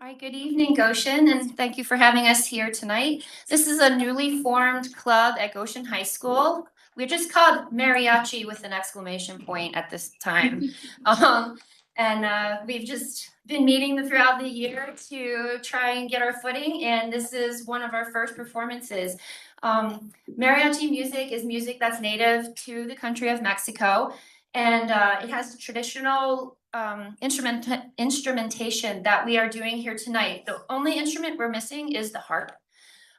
All right, good evening, Goshen, and thank you for having us here tonight. This is a newly formed club at Goshen High School. We're just called Mariachi with an exclamation point at this time. We've just been meeting throughout the year to try and get our footing, and this is one of our first performances. Mariachi music is music that's native to the country of Mexico, and it has traditional instrumentation that we are doing here tonight. The only instrument we're missing is the harp.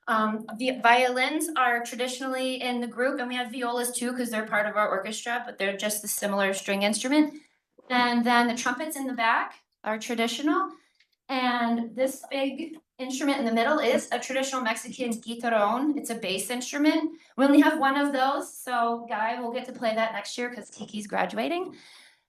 The violins are traditionally in the group, and we have violas too because they're part of our orchestra, but they're just a similar string instrument. And then the trumpets in the back are traditional. And this big instrument in the middle is a traditional Mexican guitarron. It's a bass instrument. We only have one of those, so Guy will get to play that next year because Kiki's graduating.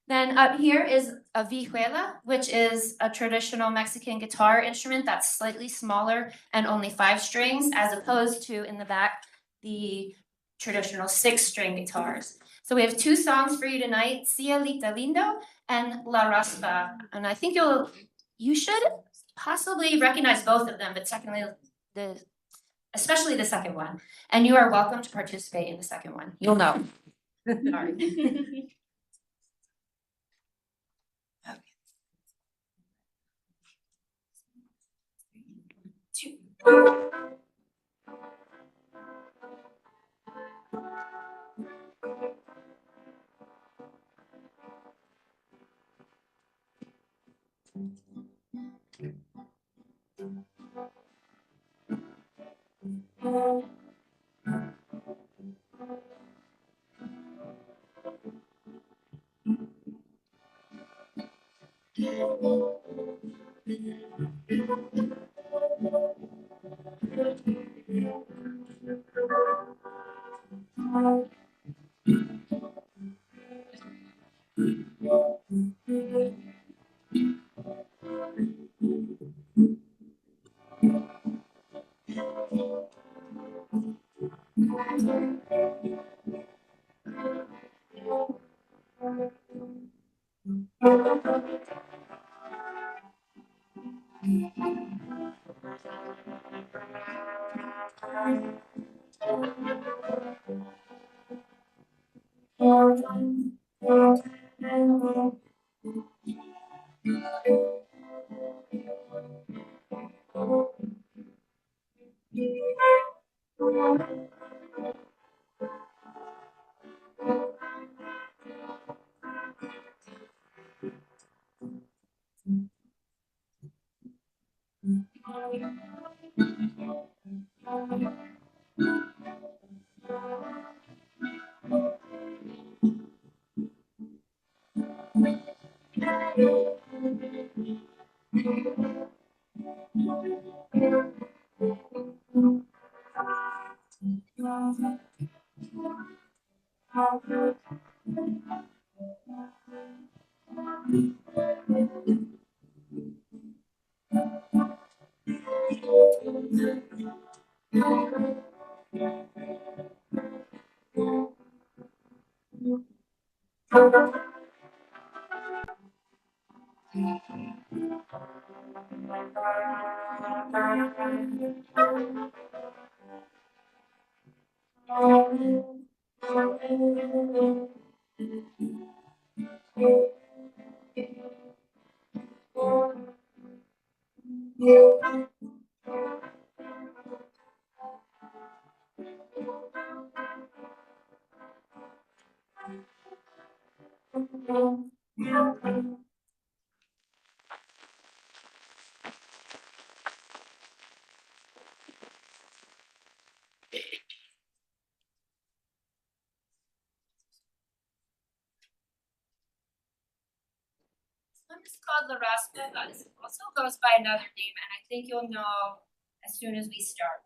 Then up here is a vihuela, which is a traditional Mexican guitar instrument that's slightly smaller and only 5 strings, as opposed to in the back, the traditional 6-string guitars. So we have 2 songs for you tonight, Cielito Lindo and La Raspa. And I think you should possibly recognize both of them, but especially the second one. And you are welcome to participate in the second one. You'll know. Sorry. One is called La Raspa, but it also goes by another name, and I think you'll know as soon as we start.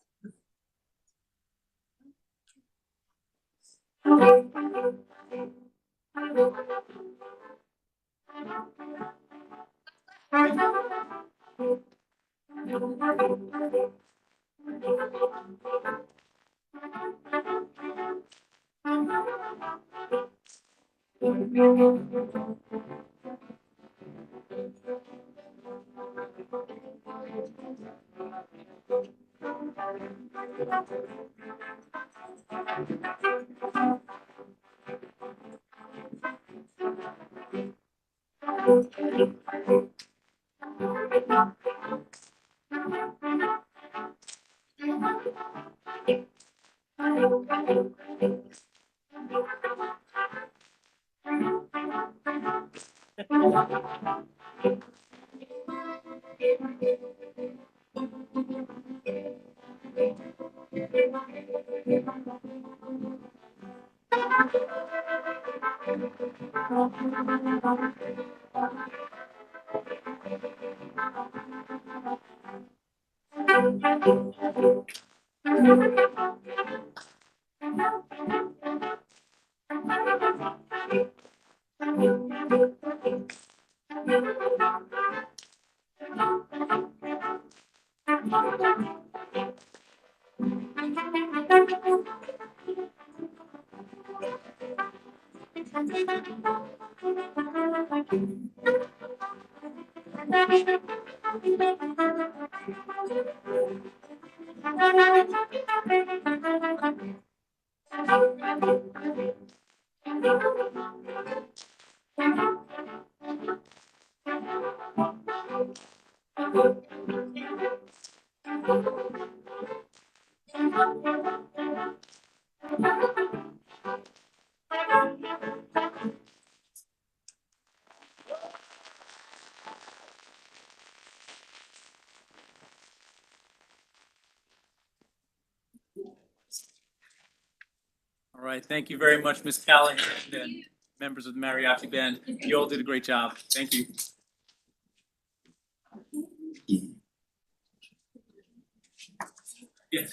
All right, thank you very much, Ms. Callahan, and members of the Mariachi Band. You all did a great job. Thank you. Yes.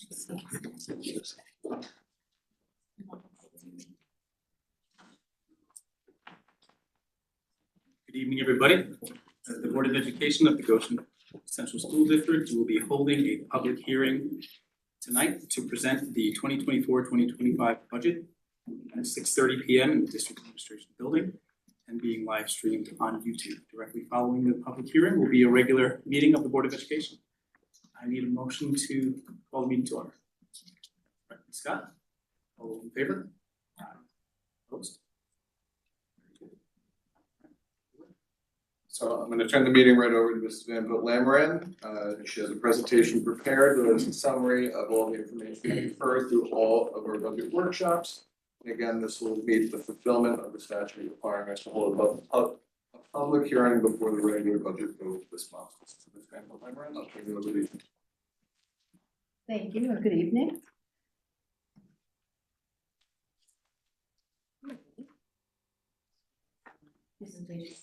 Good evening, everybody. The Board of Education of the Goshen Central School District will be holding a public hearing tonight to present the 2024-2025 budget at 6:30 p.m. in the District Administration Building and being live streamed on YouTube. Directly following the public hearing will be a regular meeting of the Board of Education. I need a motion to call the meeting to order. Right, Scott, all those in favor? Opposed? So I'm going to turn the meeting right over to Mrs. Van Pelt Lamran. She has a presentation prepared with a summary of all the information referred through all of our budget workshops. And again, this will meet the fulfillment of the statute requiring us to hold a public hearing before the regular budget vote this month. Ms. Van Pelt Lamran, I'll turn it over to you. Thank you and good evening. Presentation.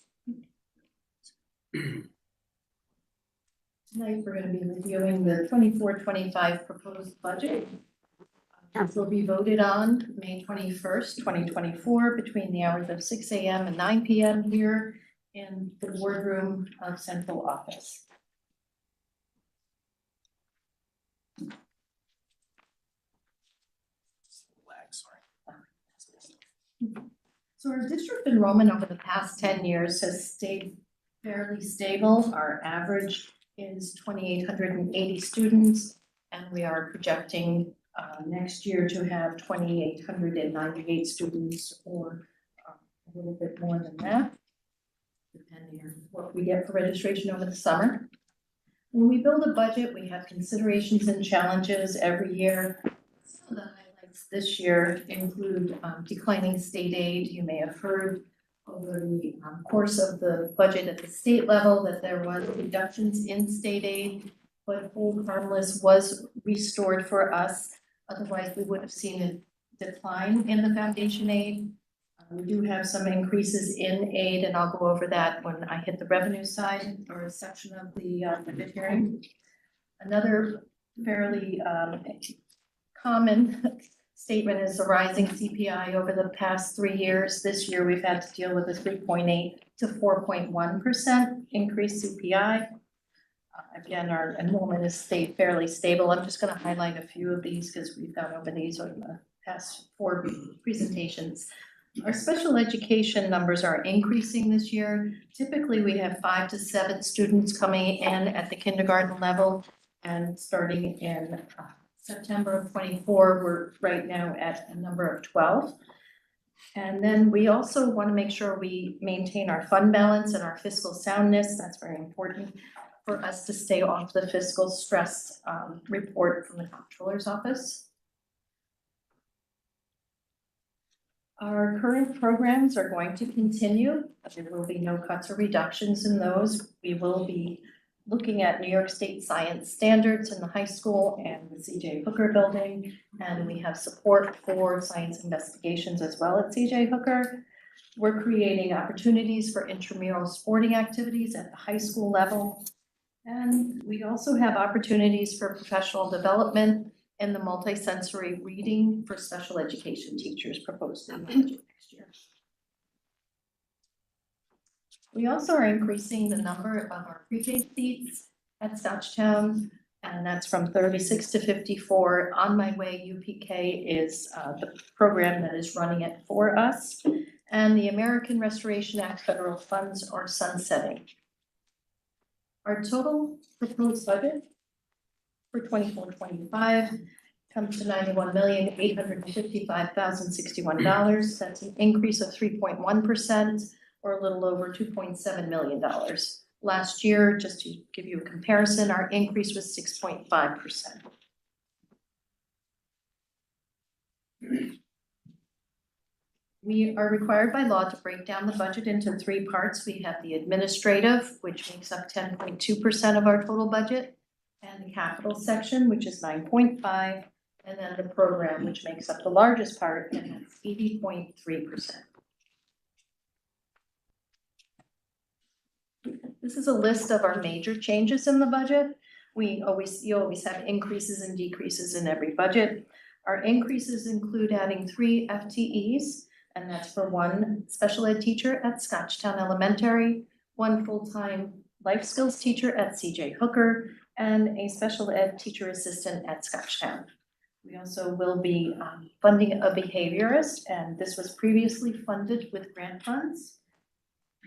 Tonight, we're going to be reviewing the 24-25 proposed budget. This will be voted on May 21st, 2024, between the hours of 6 a.m. and 9 p.m. here in the boardroom of Central Office. So our district enrollment over the past 10 years has stayed fairly stable. Our average is 2,880 students, and we are projecting next year to have 2,898 students, or a little bit more than that, depending on what we get for registration over the summer. When we build a budget, we have considerations and challenges every year. Some of the highlights this year include declining state aid. You may have heard over the course of the budget at the state level that there was reductions in state aid, but hold harmless was restored for us. Otherwise, we would have seen a decline in the foundation aid. We do have some increases in aid, and I'll go over that when I hit the revenue side or a section of the budget hearing. Another fairly common statement is the rising CPI over the past 3 years. This year, we've had to deal with a 3.8 to 4.1% increased CPI. Again, our enrollment has stayed fairly stable. I'm just going to highlight a few of these because we've gone over these on the past 4 presentations. Our special education numbers are increasing this year. Typically, we have 5 to 7 students coming in at the kindergarten level, and starting in September of 24, we're right now at a number of 12. And then we also want to make sure we maintain our fund balance and our fiscal soundness. That's very important for us to stay off the fiscal stress report from the Comptroller's Office. Our current programs are going to continue. There will be no cuts or reductions in those. We will be looking at New York State science standards in the high school and the C.J. Hooker building, and we have support for science investigations as well at C.J. Hooker. We're creating opportunities for intramural sporting activities at the high school level, and we also have opportunities for professional development in the multisensory reading for special education teachers proposed in the budget next year. We also are increasing the number of our pre-K seats at Scotchtown, and that's from 36 to 54. On My Way UPK is the program that is running it for us, and the American Restoration Act federal funds are sunsetting. Our total proposed budget for 24-25 comes to $91,855,061. That's an increase of 3.1%, or a little over $2.7 million. Last year, just to give you a comparison, our increase was 6.5%. We are required by law to break down the budget into 3 parts. We have the administrative, which makes up 10.2% of our total budget, and the capital section, which is 9.5%, and then the program, which makes up the largest part, and that's 80.3%. This is a list of our major changes in the budget. You always have increases and decreases in every budget. Our increases include adding 3 FTEs, and that's for 1 special ed teacher at Scotchtown Elementary, 1 full-time life skills teacher at CJ Hooker, and a special ed teacher assistant at Scotchtown. We also will be funding a behaviorist, and this was previously funded with grant funds.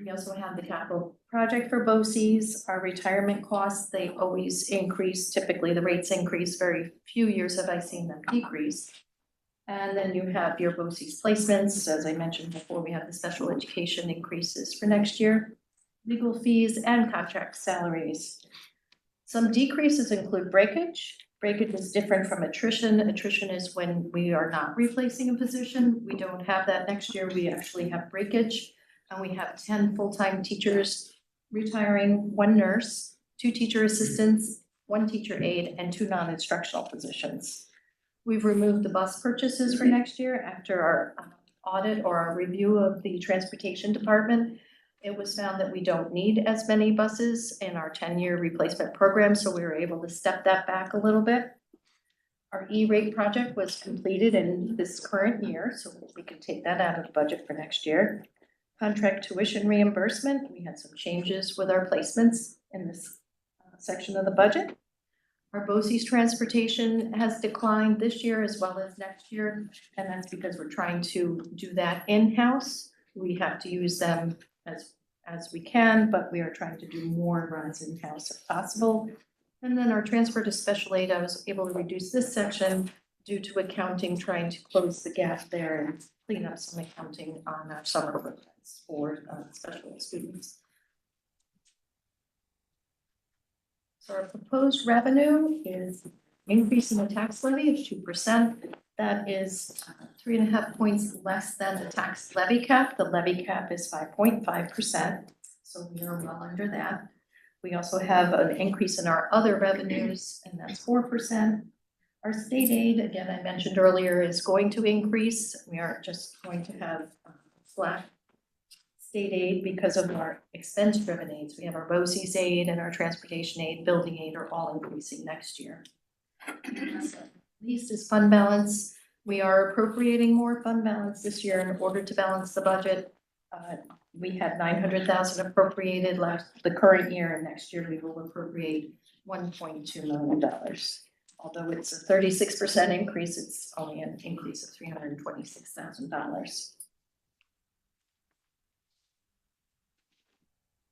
We also have the capital project for BOCES. Our retirement costs, they always increase. Typically, the rates increase. Very few years have I seen them decrease. And then you have your BOCES placements. As I mentioned before, we have the special education increases for next year, legal fees and contract salaries. Some decreases include breakage. Breakage is different from attrition. Attrition is when we are not replacing a position. We don't have that next year. We actually have breakage. And we have 10 full-time teachers retiring, 1 nurse, 2 teacher assistants, 1 teacher aide, and 2 non-instructional positions. We've removed the bus purchases for next year after our audit or our review of the transportation department. It was found that we don't need as many buses in our 10-year replacement program, so we were able to step that back a little bit. Our E-rate project was completed in this current year, so we can take that out of the budget for next year. Contract tuition reimbursement, we had some changes with our placements in this section of the budget. Our BOCES transportation has declined this year as well as next year, and that's because we're trying to do that in-house. We have to use them as we can, but we are trying to do more runs in-house if possible. And then our transfer to special aid, I was able to reduce this section due to accounting, trying to close the gap there and clean up some accounting on our summer programs for special ed students. So our proposed revenue is increase in the tax levy of 2%. That is 3.5 points less than the tax levy cap. The levy cap is 5.5%, so we are well under that. We also have an increase in our other revenues, and that's 4%. Our state aid, again, I mentioned earlier, is going to increase. We aren't just going to have flat state aid because of our expense-driven aids. We have our BOCES aid and our transportation aid, building aid are all increasing next year. Least is fund balance. We are appropriating more fund balance this year in order to balance the budget. We had 900,000 appropriated the current year, and next year we will appropriate $1.2 million. Although it's a 36% increase, it's only an increase of $326,000.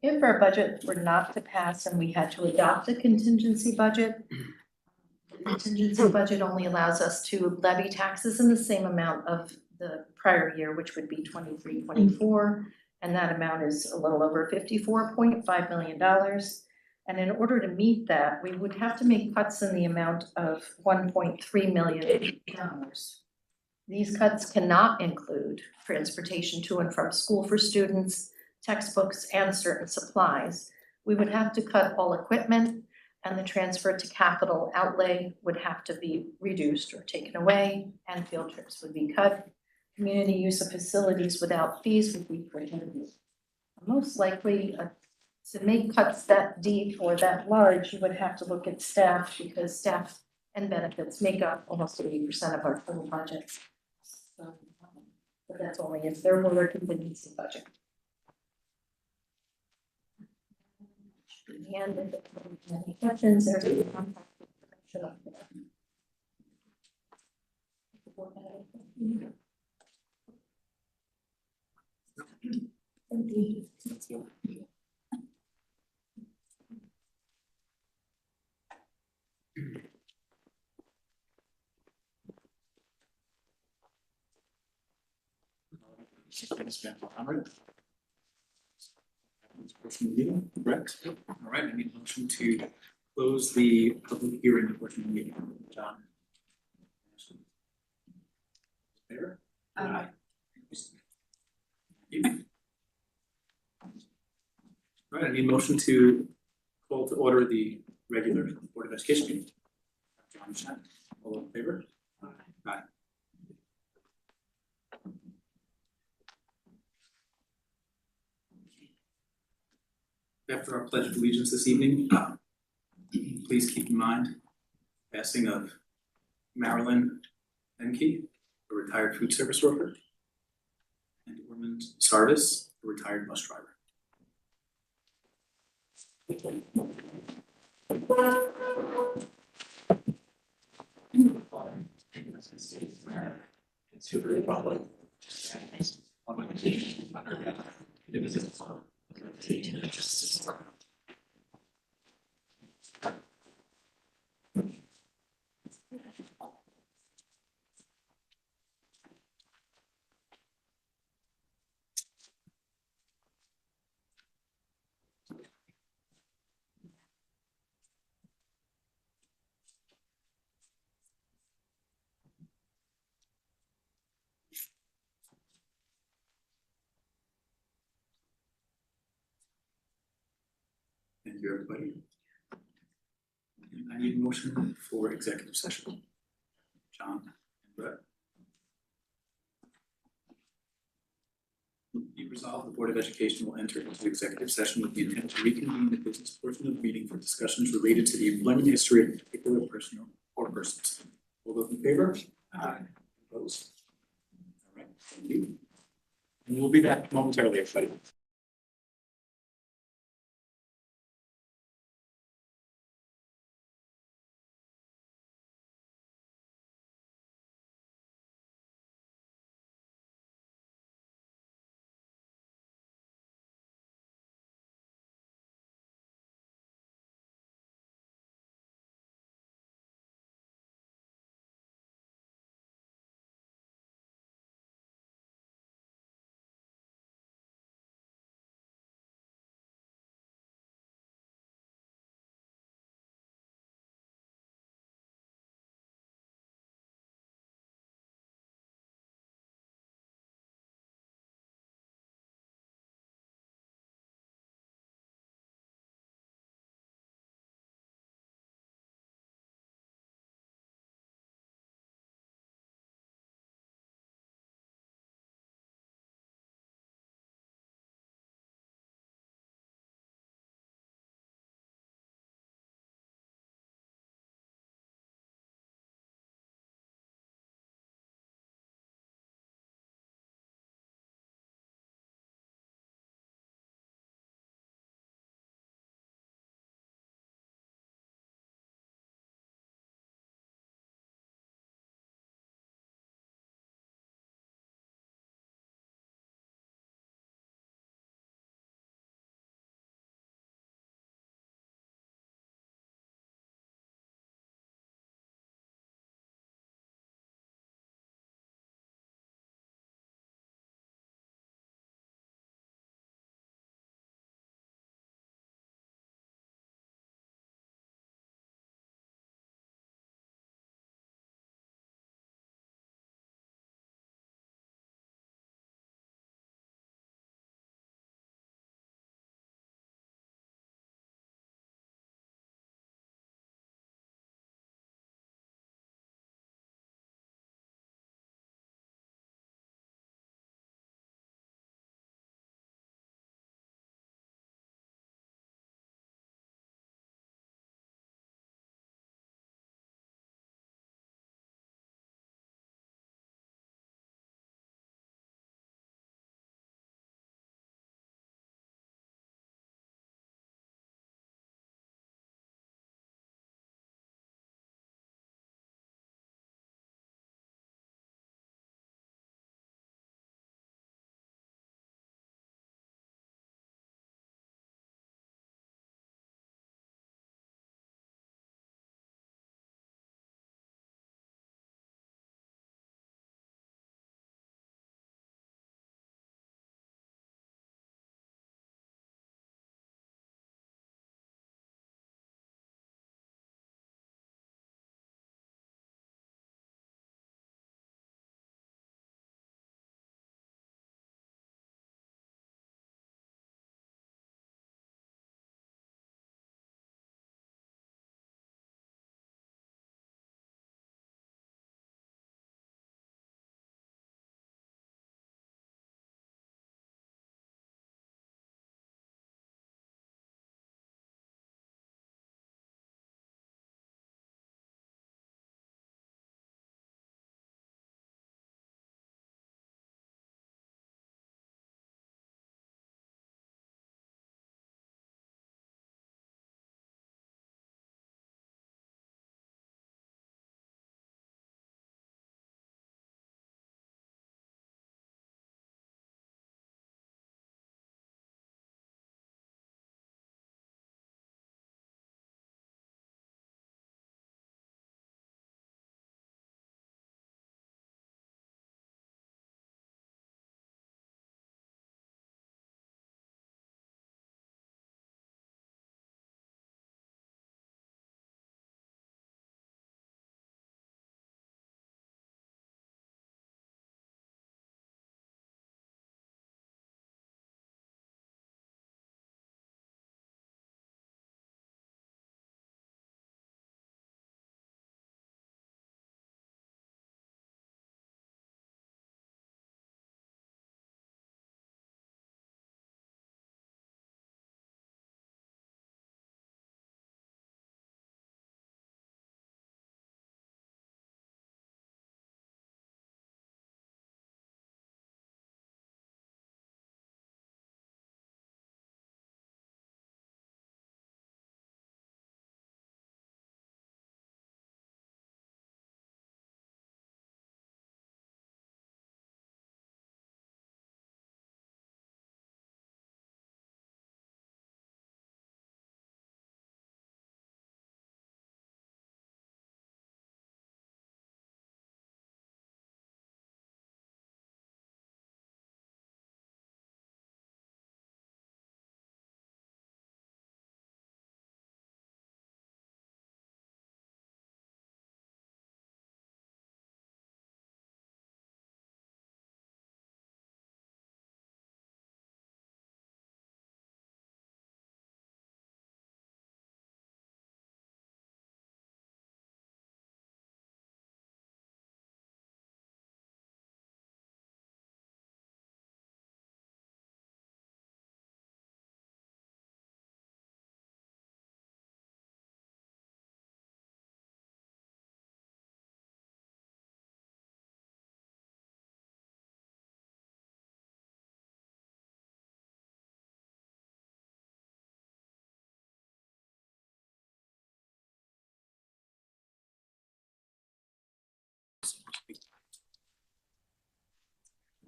If our budget were not to pass and we had to adopt a contingency budget, the contingency budget only allows us to levy taxes in the same amount of the prior year, which would be 23-24, and that amount is a little over $54.5 million. And in order to meet that, we would have to make cuts in the amount of $1.3 million. These cuts cannot include transportation to and from school for students, textbooks, and certain supplies. We would have to cut all equipment, and the transfer to capital outlay would have to be reduced or taken away, and field trips would be cut. Community use of facilities without fees would be prohibited. Most likely, to make cuts that deep or that large, you would have to look at staff, because staff and benefits make up almost 80% of our total budget. So, but that's only if there were a contingency budget. And if there are any questions, there's a contact information up there. Thank you. Correct. All right, I need a motion to close the public hearing portion of the meeting. John. Favor? Aye. All right, I need a motion to call to order the regular Board of Education meeting. John Shen, all in favor? Aye. After our pledge of allegiance this evening, please keep in mind passing of Marilyn Enke, a retired food service worker, and Ormond Sarvis, a retired bus driver. Thank you, everybody. And I need a motion for executive session. John and Brett. Be resolved, the Board of Education will enter into executive session with the intent to reconvene the business portion of the meeting for discussions related to the employment history of particular person or persons. All those in favor? Aye. Opposed? All right, thank you. And we'll be back momentarily, everybody.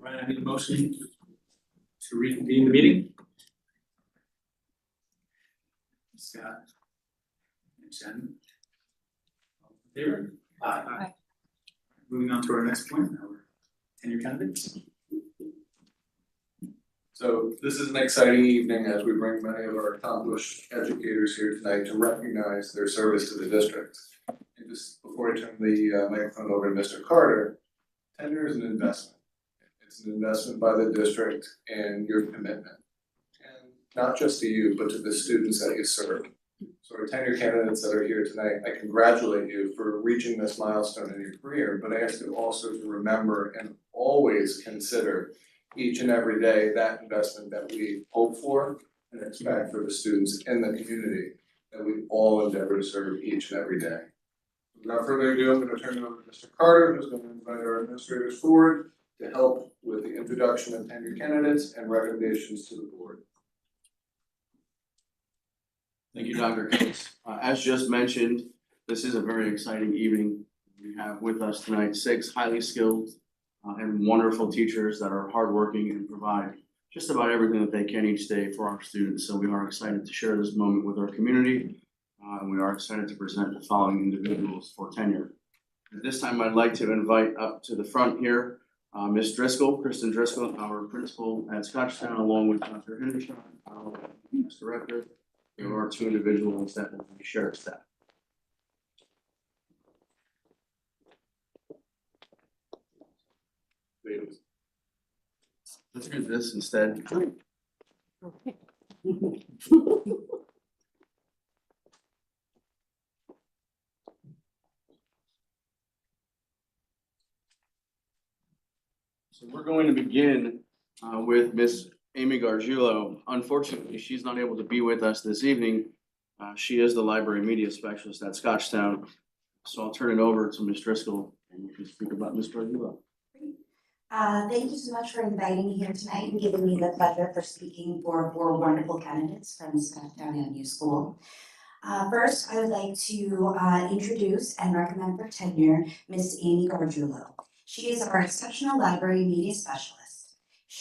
All right, I need a motion to reconvene the meeting. Scott and Jen. All in favor? Aye. Moving on to our next point, our tenure candidates. So this is an exciting evening as we bring many of our accomplished educators here tonight to recognize their service to the district. And just before I turn the microphone over to Mr. Carter, tenure is an investment. It's an investment by the district and your commitment. And not just to you, but to the students that you serve. So our tenure candidates that are here tonight, I congratulate you for reaching this milestone in your career, but I ask you also to remember and always consider each and every day that investment that we hope for and expect for the students in the community that we all endeavor to serve each and every day. Without further ado, I'm going to turn it over to Mr. Carter, who's going to invite our administrators forward to help with the introduction of tenure candidates and recommendations to the board. Thank you, Dr. Case. As just mentioned, this is a very exciting evening. We have with us tonight 6 highly skilled and wonderful teachers that are hardworking and provide just about everything that they can each day for our students. So we are excited to share this moment with our community. And we are excited to present the following individuals for tenure. At this time, I'd like to invite up to the front here, Ms. Driscoll, Kristen Driscoll, our principal at Scotchtown, along with Dr. Henderson, our director. There are 2 individuals that will be shared staff. Let's do this instead. So we're going to begin with Miss Amy Gargiulo. Unfortunately, she's not able to be with us this evening. She is the library media specialist at Scotchtown. So I'll turn it over to Ms. Driscoll and you can speak about Ms. Gargiulo. Thank you so much for inviting me here tonight and giving me the pleasure for speaking for 4 wonderful candidates from Scotchtown AMU School. First, I would like to introduce and recommend for tenure Ms. Amy Gargiulo. She is our exceptional library media specialist.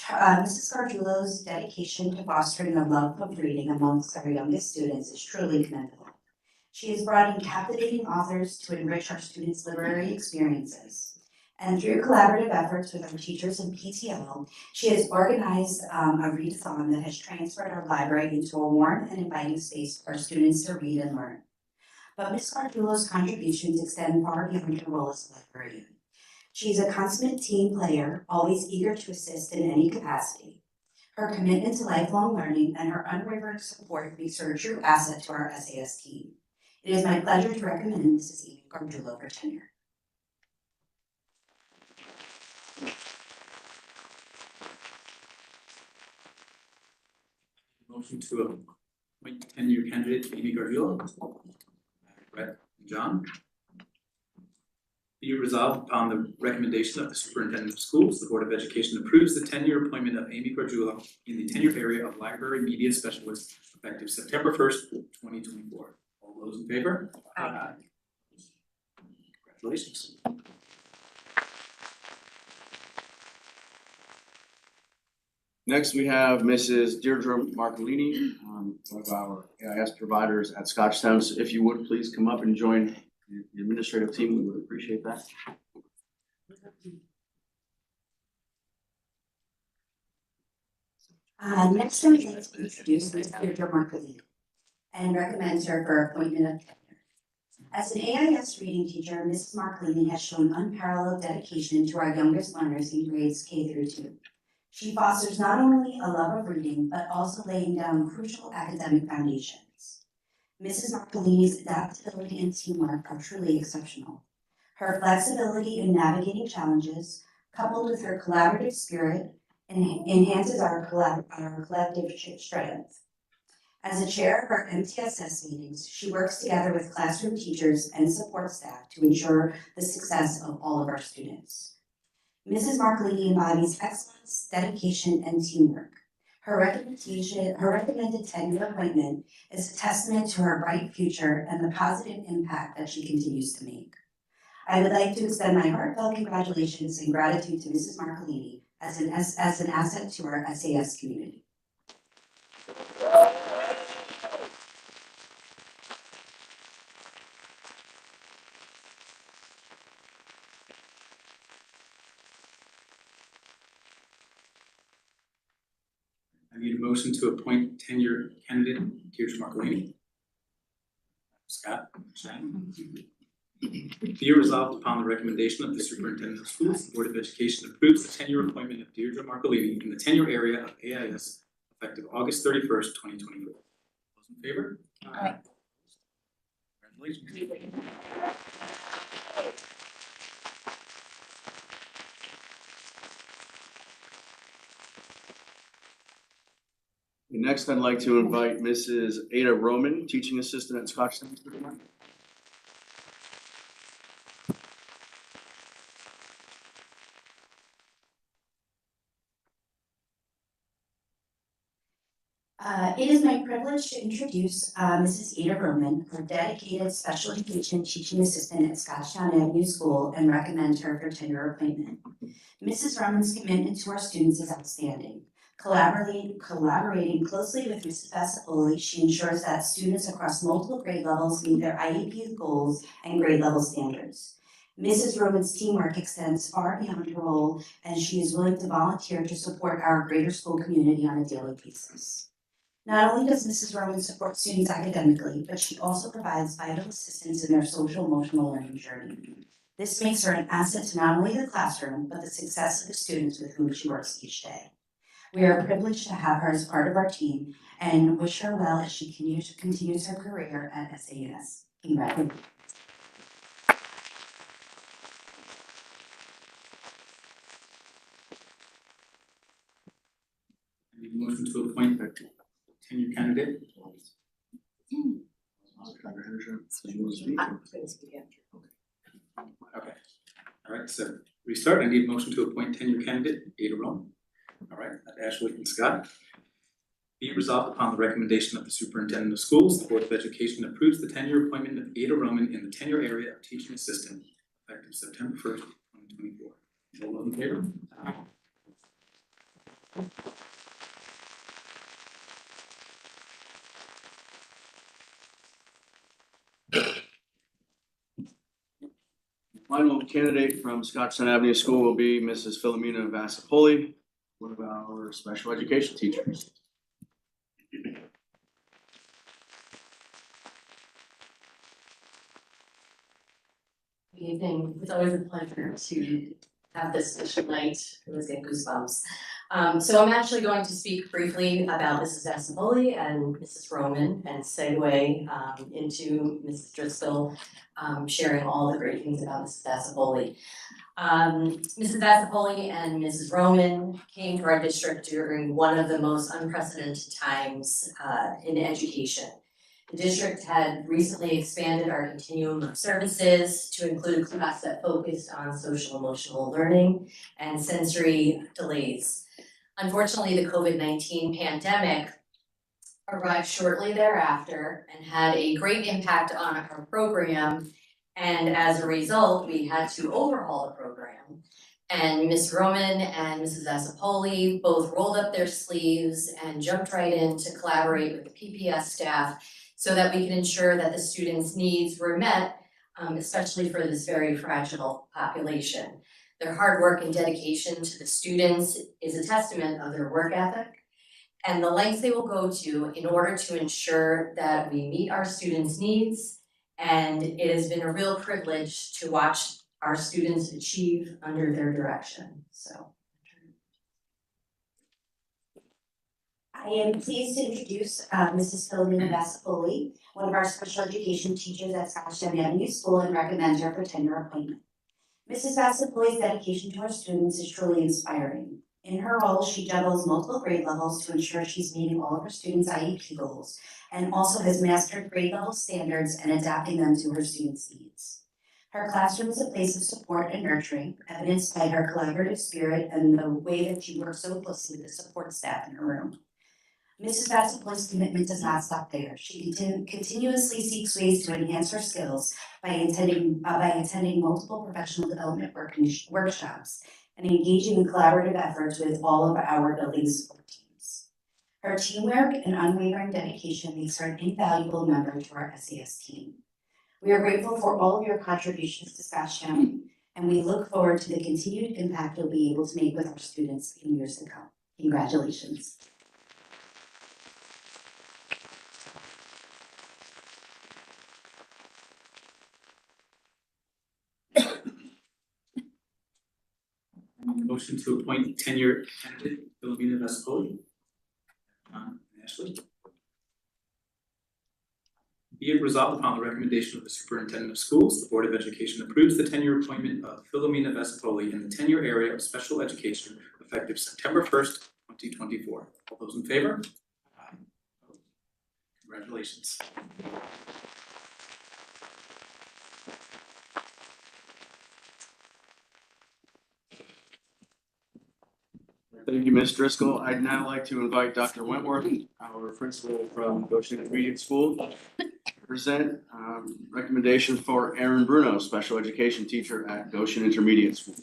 Mrs. Gargiulo's dedication to fostering a love of reading amongst our youngest students is truly commendable. She has brought in captivating authors to enrich our students' literary experiences. And through collaborative efforts with our teachers and PTO, she has organized a readathon that has transferred our library into a warm and inviting space for our students to read and learn. But Ms. Gargiulo's contributions extend far beyond her role as a librarian. She's a consummate team player, always eager to assist in any capacity. Her commitment to lifelong learning and her unwavering support makes her a true asset to our SAS team. It is my pleasure to recommend Mrs. Amy Gargiulo for tenure. Motion to appoint tenure candidate Amy Gargiulo. Brett and John. Be it resolved upon the recommendation of the superintendent of schools, the Board of Education approves the tenure appointment of Amy Gargiulo in the tenure area of library media specialist effective September 1st, 2024. All those in favor? Aye. Congratulations. Next, we have Mrs. Deirdre Marcolini, one of our AIS providers at Scotchtown. So if you would please come up and join the administrative team, we would appreciate that. Next, I would like to introduce Ms. Deirdre Marcolini and recommend her for appointment of tenure. As an AIS reading teacher, Mrs. Marcolini has shown unparalleled dedication to our youngest learners in grades K through 2. She fosters not only a love of reading, but also laying down crucial academic foundations. Mrs. Marcolini's adaptability and teamwork are truly exceptional. Her flexibility in navigating challenges, coupled with her collaborative spirit, enhances our collective strength. As a chair of our MTSS meetings, she works together with classroom teachers and support staff to ensure the success of all of our students. Mrs. Marcolini embodies excellence, dedication, and teamwork. Her recommended tenure appointment is a testament to her bright future and the positive impact that she continues to make. I would like to extend my heartfelt congratulations and gratitude to Mrs. Marcolini as an asset to our SAS community. I need a motion to appoint tenure candidate Deirdre Marcolini. Scott, Shannon. Be resolved upon the recommendation of the superintendent of schools, the Board of Education approves the tenure appointment of Deirdre Marcolini in the tenure area of AIS effective August 31st, 2024. Those in favor? Aye. Congratulations. Next, I'd like to invite Mrs. Ada Roman, teaching assistant at Scottsdale. It is my privilege to introduce Mrs. Ada Roman, a dedicated special education teaching assistant at Scottsdale Avenue School, and recommend her for tenure appointment. Mrs. Roman's commitment to our students is outstanding. Collaborating closely with Mrs. Vasapoli, she ensures that students across multiple grade levels meet their IEP goals and grade level standards. Mrs. Roman's teamwork extends far beyond her role, and she is willing to volunteer to support our greater school community on a daily basis. Not only does Mrs. Roman support students academically, but she also provides vital assistance in their social emotional learning journey. This makes her an asset to not only the classroom, but the success of the students with whom she works each day. We are privileged to have her as part of our team and wish her well as she continues her career at SAS. Congratulations. I need a motion to appoint a tenure candidate. Okay. All right, so restart. I need a motion to appoint tenure candidate Ada Roman. All right, Ashley and Scott. Be resolved upon the recommendation of the superintendent of schools, the Board of Education approves the tenure appointment of Ada Roman in the tenure area of teaching assistant effective September 1st, 2024. All those in favor? Aye. Final candidate from Scottsdale Avenue School will be Mrs. Philomena Vasapoli, one of our special education teachers. Good evening. It's always a pleasure to have this special night. I always get goosebumps. So I'm actually going to speak briefly about Mrs. Vasapoli and Mrs. Roman and segue into Mrs. Driscoll sharing all the great things about Mrs. Vasapoli. Mrs. Vasapoli and Mrs. Roman came to our district during one of the most unprecedented times in education. The district had recently expanded our continuum of services to include a class that focused on social emotional learning and sensory delays. Unfortunately, the COVID-19 pandemic arrived shortly thereafter and had a great impact on our program. And as a result, we had to overhaul the program. And Ms. Roman and Mrs. Vasapoli both rolled up their sleeves and jumped right in to collaborate with the PPS staff so that we can ensure that the students' needs were met, especially for this very fragile population. Their hard work and dedication to the students is a testament of their work ethic and the lengths they will go to in order to ensure that we meet our students' needs. And it has been a real privilege to watch our students achieve under their direction, so. I am pleased to introduce Mrs. Philomena Vasapoli, one of our special education teachers at Scottsdale Avenue School, and recommend her for tenure appointment. Mrs. Vasapoli's dedication to our students is truly inspiring. In her role, she juggles multiple grade levels to ensure she's meeting all of her students' IEP goals, and also has mastered grade level standards and adapting them to her students' needs. Her classroom is a place of support and nurturing, evidenced by her collaborative spirit and the way that she works so closely with the support staff in her room. Mrs. Vasapoli's commitment does not stop there. She continuously seeks ways to enhance her skills by attending multiple professional development workshops and engaging in collaborative efforts with all of our building support teams. Her teamwork and unwavering dedication makes her an invaluable member to our SAS team. We are grateful for all of your contributions to Scotch County, and we look forward to the continued impact you'll be able to make with our students in years to come. Congratulations. Motion to appoint tenure candidate Philomena Vespoli. Ashley. Be it resolved upon the recommendation of the superintendent of schools, the Board of Education approves the tenure appointment of Philomena Vespoli in the tenure area of special education effective September 1st, 2024. All those in favor? Aye. Congratulations. Thank you, Ms. Driscoll. I'd now like to invite Dr. Wentworth, our principal from Goshen Intermediate School, to present recommendation for Aaron Bruno, special education teacher at Goshen Intermediate School.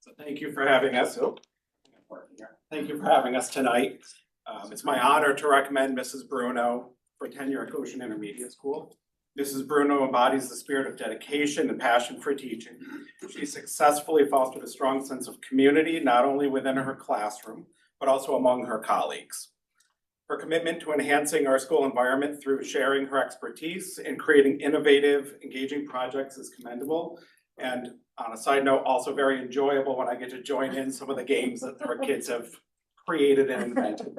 So thank you for having us. Thank you for having us tonight. It's my honor to recommend Mrs. Bruno for tenure at Goshen Intermediate School. Mrs. Bruno embodies the spirit of dedication and passion for teaching. She successfully fostered a strong sense of community, not only within her classroom, but also among her colleagues. Her commitment to enhancing our school environment through sharing her expertise and creating innovative, engaging projects is commendable. And on a side note, also very enjoyable when I get to join in some of the games that our kids have created and invented.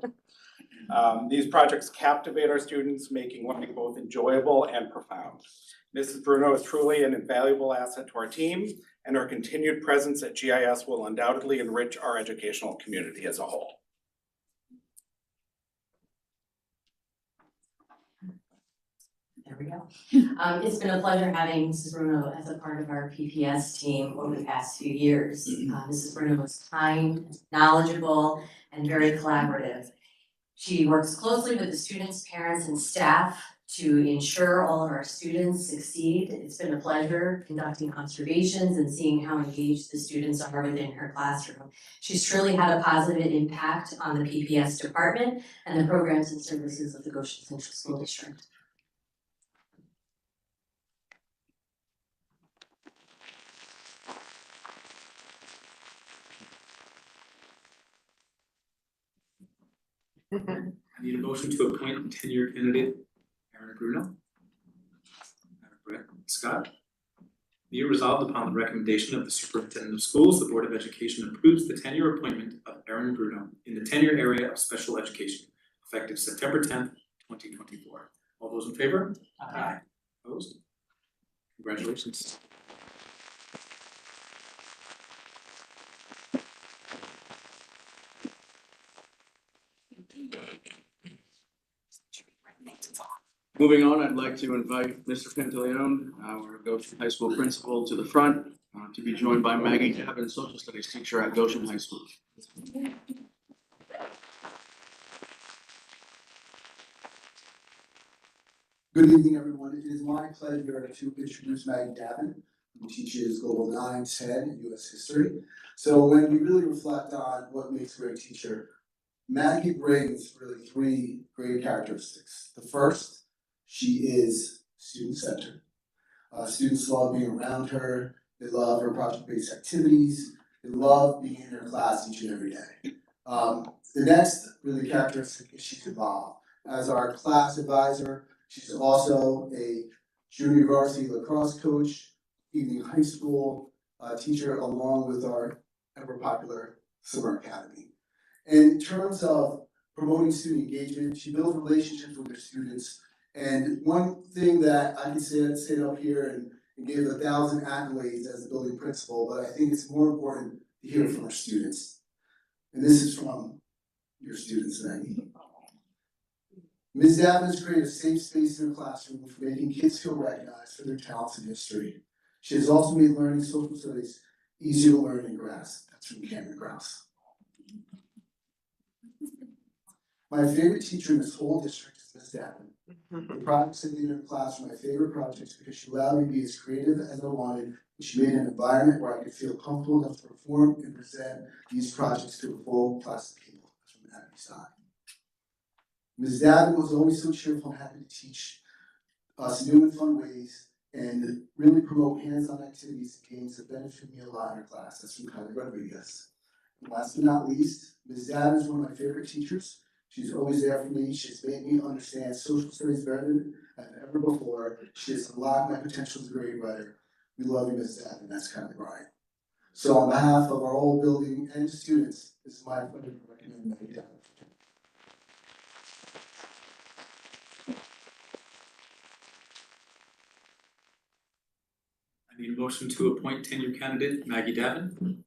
These projects captivate our students, making learning both enjoyable and profound. Mrs. Bruno is truly an invaluable asset to our team, and her continued presence at GIS will undoubtedly enrich our educational community as a whole. There we go. It's been a pleasure having Mrs. Bruno as a part of our PPS team over the past few years. Mrs. Bruno is kind, knowledgeable, and very collaborative. She works closely with the students, parents, and staff to ensure all of our students succeed. It's been a pleasure conducting observations and seeing how engaged the students are within her classroom. She's truly had a positive impact on the PPS department and the programs and services of the Goshen Central School District. I need a motion to appoint tenure candidate Aaron Bruno. Madam Brett Scott. Be it resolved upon the recommendation of the superintendent of schools, the Board of Education approves the tenure appointment of Aaron Bruno in the tenure area of special education effective September 10th, 2024. All those in favor? Aye. Opposed? Congratulations. Moving on, I'd like to invite Mr. Pantaleone, our Goshen High School principal, to the front to be joined by Maggie Gavin, social studies teacher at Goshen High School. Good evening, everyone. It is my pleasure to introduce Maggie Gavin, who teaches Global 9, 10, and U.S. History. So when we really reflect on what makes a great teacher, Maggie brings really three great characteristics. The first, she is student-centered. Students love being around her. They love her project-based activities. They love being in her class each and every day. The next really characteristic is she's involved. As our class advisor, she's also a junior varsity lacrosse coach, evening high school teacher, along with our ever popular summer academy. And in terms of promoting student engagement, she builds relationships with her students. And one thing that I can say up here and give 1,000 accolades as a building principal, but I think it's more important to hear from our students. And this is from your students, Maggie. Ms. Gavin has created a safe space in her classroom for making kids feel recognized for their talents and history. She has also made learning social studies easier to learn and grasp. That's from Cameron Grouse. My favorite teacher in this whole district is Ms. Gavin. The projects I did in her class were my favorite projects because she allowed me to be as creative as I wanted. And she made an environment where I could feel comfortable enough to perform and present these projects to a full class of people. That's from the happy side. Ms. Davin was always so cheerful and happy to teach us new and fun ways and really promote hands-on activities and games that benefit me a lot in her class. That's from Kylie Rodriguez. And last but not least, Ms. Davin is one of my favorite teachers. She's always there for me. She's made me understand social studies better than ever before. She has unlocked my potential as a grade writer. We love you, Ms. Davin. That's kind of Brian. So on behalf of our whole building and students, this is my pleasure to recommend Maggie Davin. I need a motion to appoint tenure candidate Maggie Davin.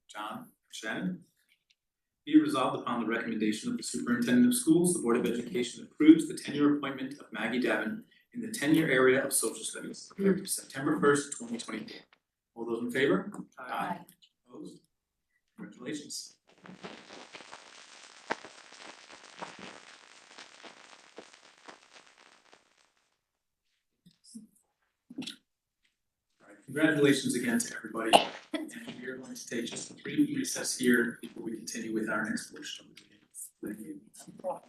John, Shannon. Be it resolved upon the recommendation of the superintendent of schools, the Board of Education approves the tenure appointment of Maggie Davin in the tenure area of social studies effective September 1st, 2024. All those in favor? Aye. Opposed? Congratulations. All right, congratulations again to everybody. And we are going to take just a brief recess here before we continue with our next portion of the meeting. Thank you.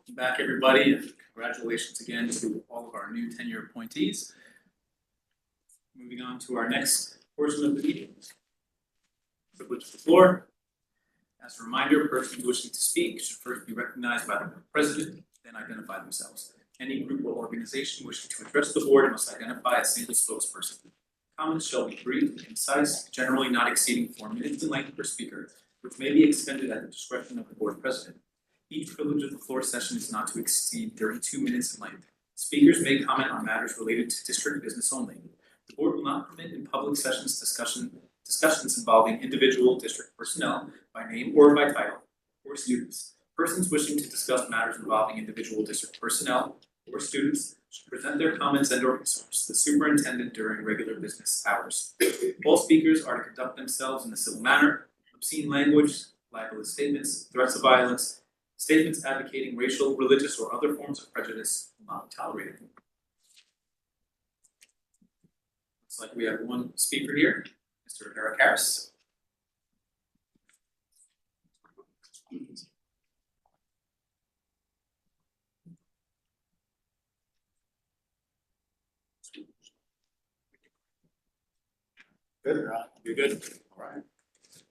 Welcome back, everybody, and congratulations again to all of our new tenure appointees. Moving on to our next portion of the meeting. Privilege of the floor. As a reminder, persons wishing to speak should first be recognized by the president, then identify themselves. Any group or organization wishing to address the board must identify a single spokesperson. Comments shall be brief and concise, generally not exceeding 4 minutes in length per speaker, which may be extended at the discretion of the board president. Each privilege of the floor session is not to exceed 32 minutes in length. Speakers may comment on matters related to district business only. The board will not permit in public sessions discussions involving individual district personnel by name or by title, or students. Persons wishing to discuss matters involving individual district personnel or students should present their comments and or concerns to the superintendent during regular business hours. All speakers are to conduct themselves in a civil manner. Obscene language, libelous statements, threats of violence, statements advocating racial, religious, or other forms of prejudice will not be tolerated. Looks like we have one speaker here, Mr. Eric Harris. Good. You're good. All right.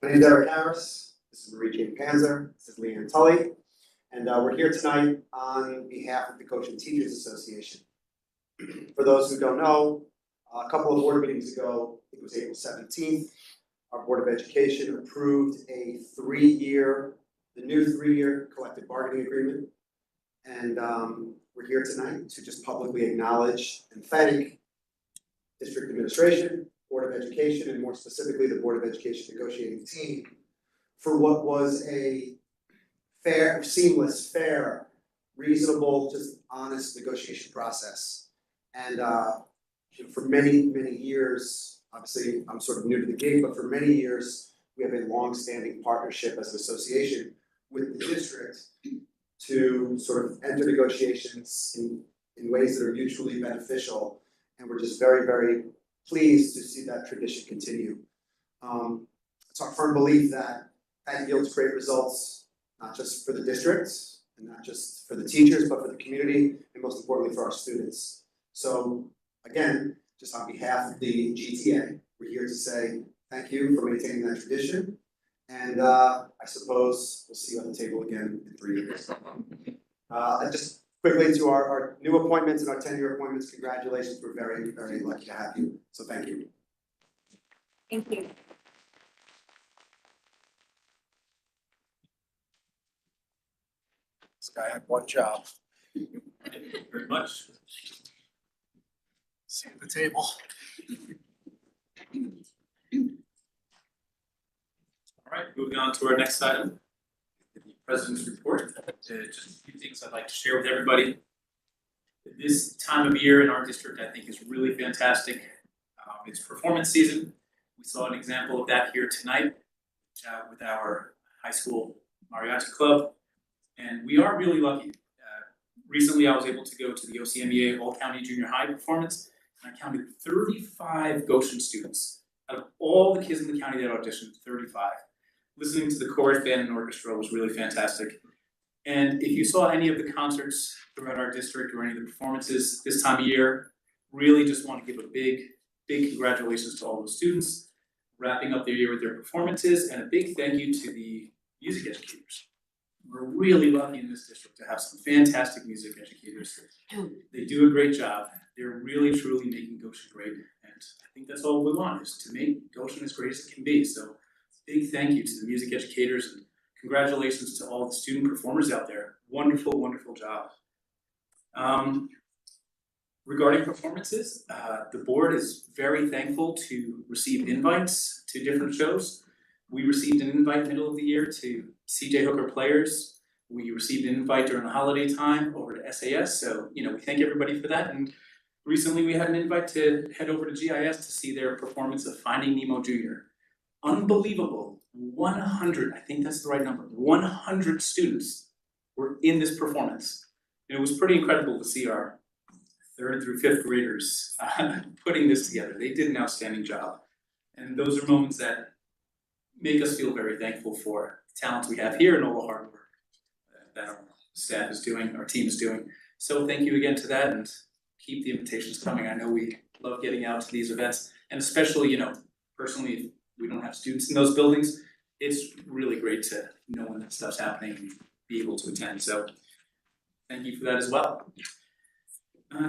My name is Eric Harris. This is Marie Jane Panzer. This is Leanne Tully. And we're here tonight on behalf of the Goshen Teachers Association. For those who don't know, a couple of board meetings ago, I think it was April 17th, our Board of Education approved a the new three-year collective bargaining agreement. And we're here tonight to just publicly acknowledge and thank district administration, Board of Education, and more specifically, the Board of Education negotiating team for what was a fair, seamless, fair, reasonable, just honest negotiation process. And for many, many years, obviously I'm sort of new to the game, but for many years, we have a long-standing partnership as an association with the district to sort of enter negotiations in ways that are mutually beneficial. And we're just very, very pleased to see that tradition continue. It's our firm belief that yields great results, not just for the districts and not just for the teachers, but for the community and most importantly for our students. So again, just on behalf of the GTA, we're here to say thank you for maintaining that tradition. And I suppose we'll see you on the table again in 3 years. And just quickly to our new appointments and our 10-year appointments, congratulations. We're very, very lucky to have you. So thank you. Thank you. This guy had one job. Thank you very much. See you at the table. All right, moving on to our next item, the President's report. Just a few things I'd like to share with everybody. This time of year in our district, I think, is really fantastic. It's performance season. We saw an example of that here tonight with our high school mariachi club, and we are really lucky. Recently, I was able to go to the OCMEA All County Junior High performance, and I counted 35 Goshen students. Out of all the kids in the county that auditioned, 35. Listening to the chorus, band, and orchestra was really fantastic. And if you saw any of the concerts throughout our district or any of the performances this time of year, really just want to give a big congratulations to all those students, wrapping up their year with their performances, and a big thank you to the music educators. We're really lucky in this district to have some fantastic music educators. They do a great job. They're really, truly making Goshen great. And I think that's all we want, is to make Goshen as great as it can be. So big thank you to the music educators, and congratulations to all the student performers out there. Wonderful, wonderful job. Regarding performances, the board is very thankful to receive invites to different shows. We received an invite middle of the year to CJ Hooker Players. We received an invite during the holiday time over to SAS, so we thank everybody for that. And recently we had an invite to head over to GIS to see their performance of Finding Nemo Jr. Unbelievable, 100, I think that's the right number, 100 students were in this performance. And it was pretty incredible to see our 3rd through 5th graders putting this together. They did an outstanding job. And those are moments that make us feel very thankful for the talent we have here and all the hard work that our staff is doing, our team is doing. So thank you again to that, and keep the invitations coming. I know we love getting out to these events, and especially, personally, if we don't have students in those buildings, it's really great to know when that stuff's happening and be able to attend, so thank you for that as well.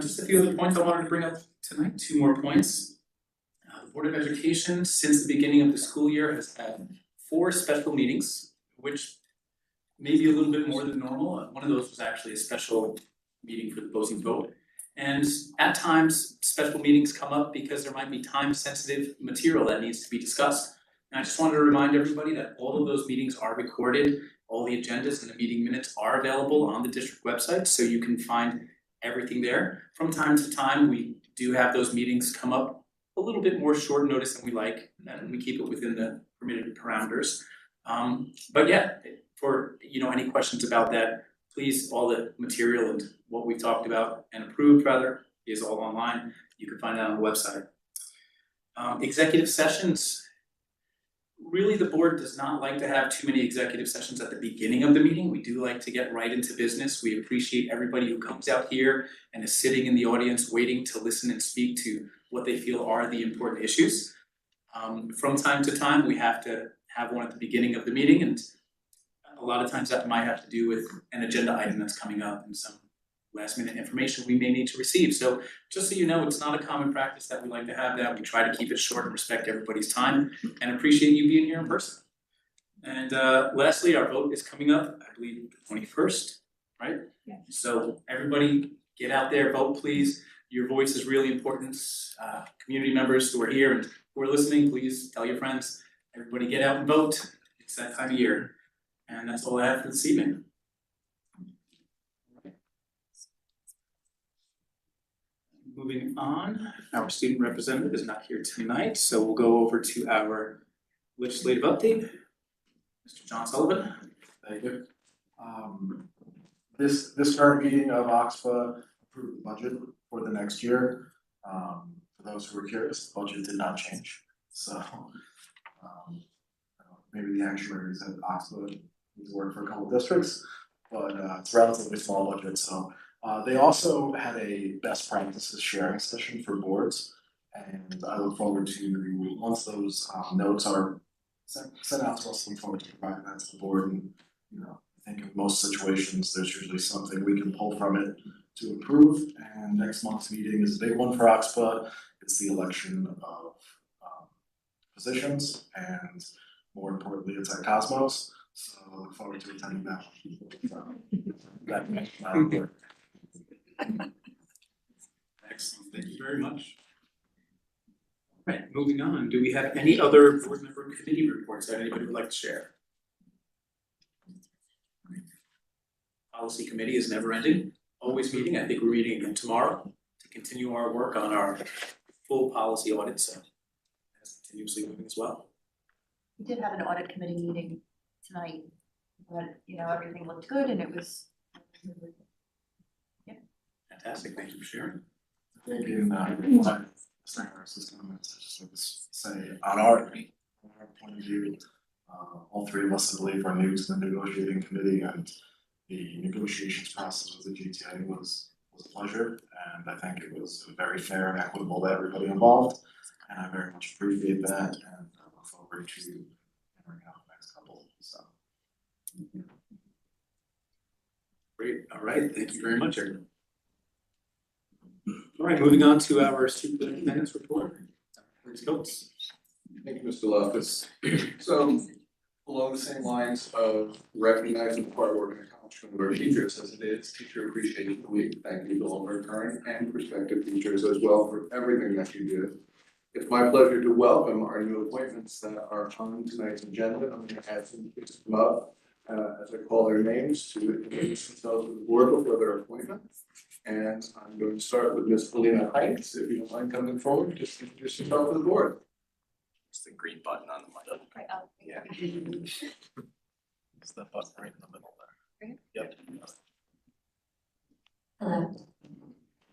Just a few other points I wanted to bring up tonight, 2 more points. The Board of Education, since the beginning of the school year, has had 4 special meetings, which may be a little bit more than normal. One of those was actually a special meeting for the Bozeman vote. And at times, special meetings come up because there might be time-sensitive material that needs to be discussed. And I just wanted to remind everybody that all of those meetings are recorded. All the agendas and the meeting minutes are available on the district website, so you can find everything there. From time to time, we do have those meetings come up a little bit more short notice than we like, and we keep it within the permitted parameters. But yeah, for any questions about that, please, all the material and what we talked about and approved rather is all online. You can find that on the website. Executive sessions. Really, the board does not like to have too many executive sessions at the beginning of the meeting. We do like to get right into business. We appreciate everybody who comes out here and is sitting in the audience waiting to listen and speak to what they feel are the important issues. From time to time, we have to have one at the beginning of the meeting, and a lot of times that might have to do with an agenda item that's coming up and some last minute information we may need to receive. So just so you know, it's not a common practice that we like to have that. We try to keep it short and respect everybody's time and appreciate you being here in person. And lastly, our vote is coming up, I believe, the 21st, right? Yeah. So everybody get out there, vote please. Your voice is really important. Community members who are here and who are listening, please tell your friends. Everybody get out and vote. It's that time of year. And that's all I have for this evening. Moving on, our student representative is not here tonight, so we'll go over to our legislative update. Mr. John Sullivan. Thank you. This current meeting of OXPA approved the budget for the next year. For those who were curious, the budget did not change. So maybe the actuaries at OXPA need to work for a couple of districts, but it's a relatively small budget. So they also had a best practices sharing session for boards, and I look forward to, once those notes are sent out to us, look forward to providing that to the board. And I think in most situations, there's usually something we can pull from it to improve. And next month's meeting is a big one for OXPA. It's the election of positions, and more importantly, it's at Cosmos. So I look forward to attending that. Excellent, thank you very much. All right, moving on, do we have any other board member committee reports that anybody would like to share? Policy committee is never ending, always meeting. I think we're meeting again tomorrow to continue our work on our full policy audit, so that's continuously moving as well. We did have an audit committee meeting tonight, but everything looked good and it was. Fantastic, thank you for sharing. I think in our system, it's just like say on our point of view, all 3 of us, I believe, are new to the negotiating committee, and the negotiations process with the GTA was a pleasure, and I think it was very fair and equitable to everybody involved, and I very much appreciate that, and I look forward to hearing out the next couple. So. Great, all right, thank you very much, everyone. All right, moving on to our superintendent's report. Ms. Coates. Thank you, Mr. Loftus. So, along the same lines of recognizing the hard work and accomplishment of our teachers, as it is Teacher Appreciation Week, thank you to all of our current and prospective teachers as well for everything that you do. It's my pleasure to welcome our new appointments that are on tonight's agenda. I'm going to ask them to come up as I call their names to introduce themselves to the board before their appointment. And I'm going to start with Ms. Felina Heights. If you don't mind coming forward, just introduce yourself to the board. It's the green button on the mic. Yeah. It's the button right in the middle there. Yep. Hello,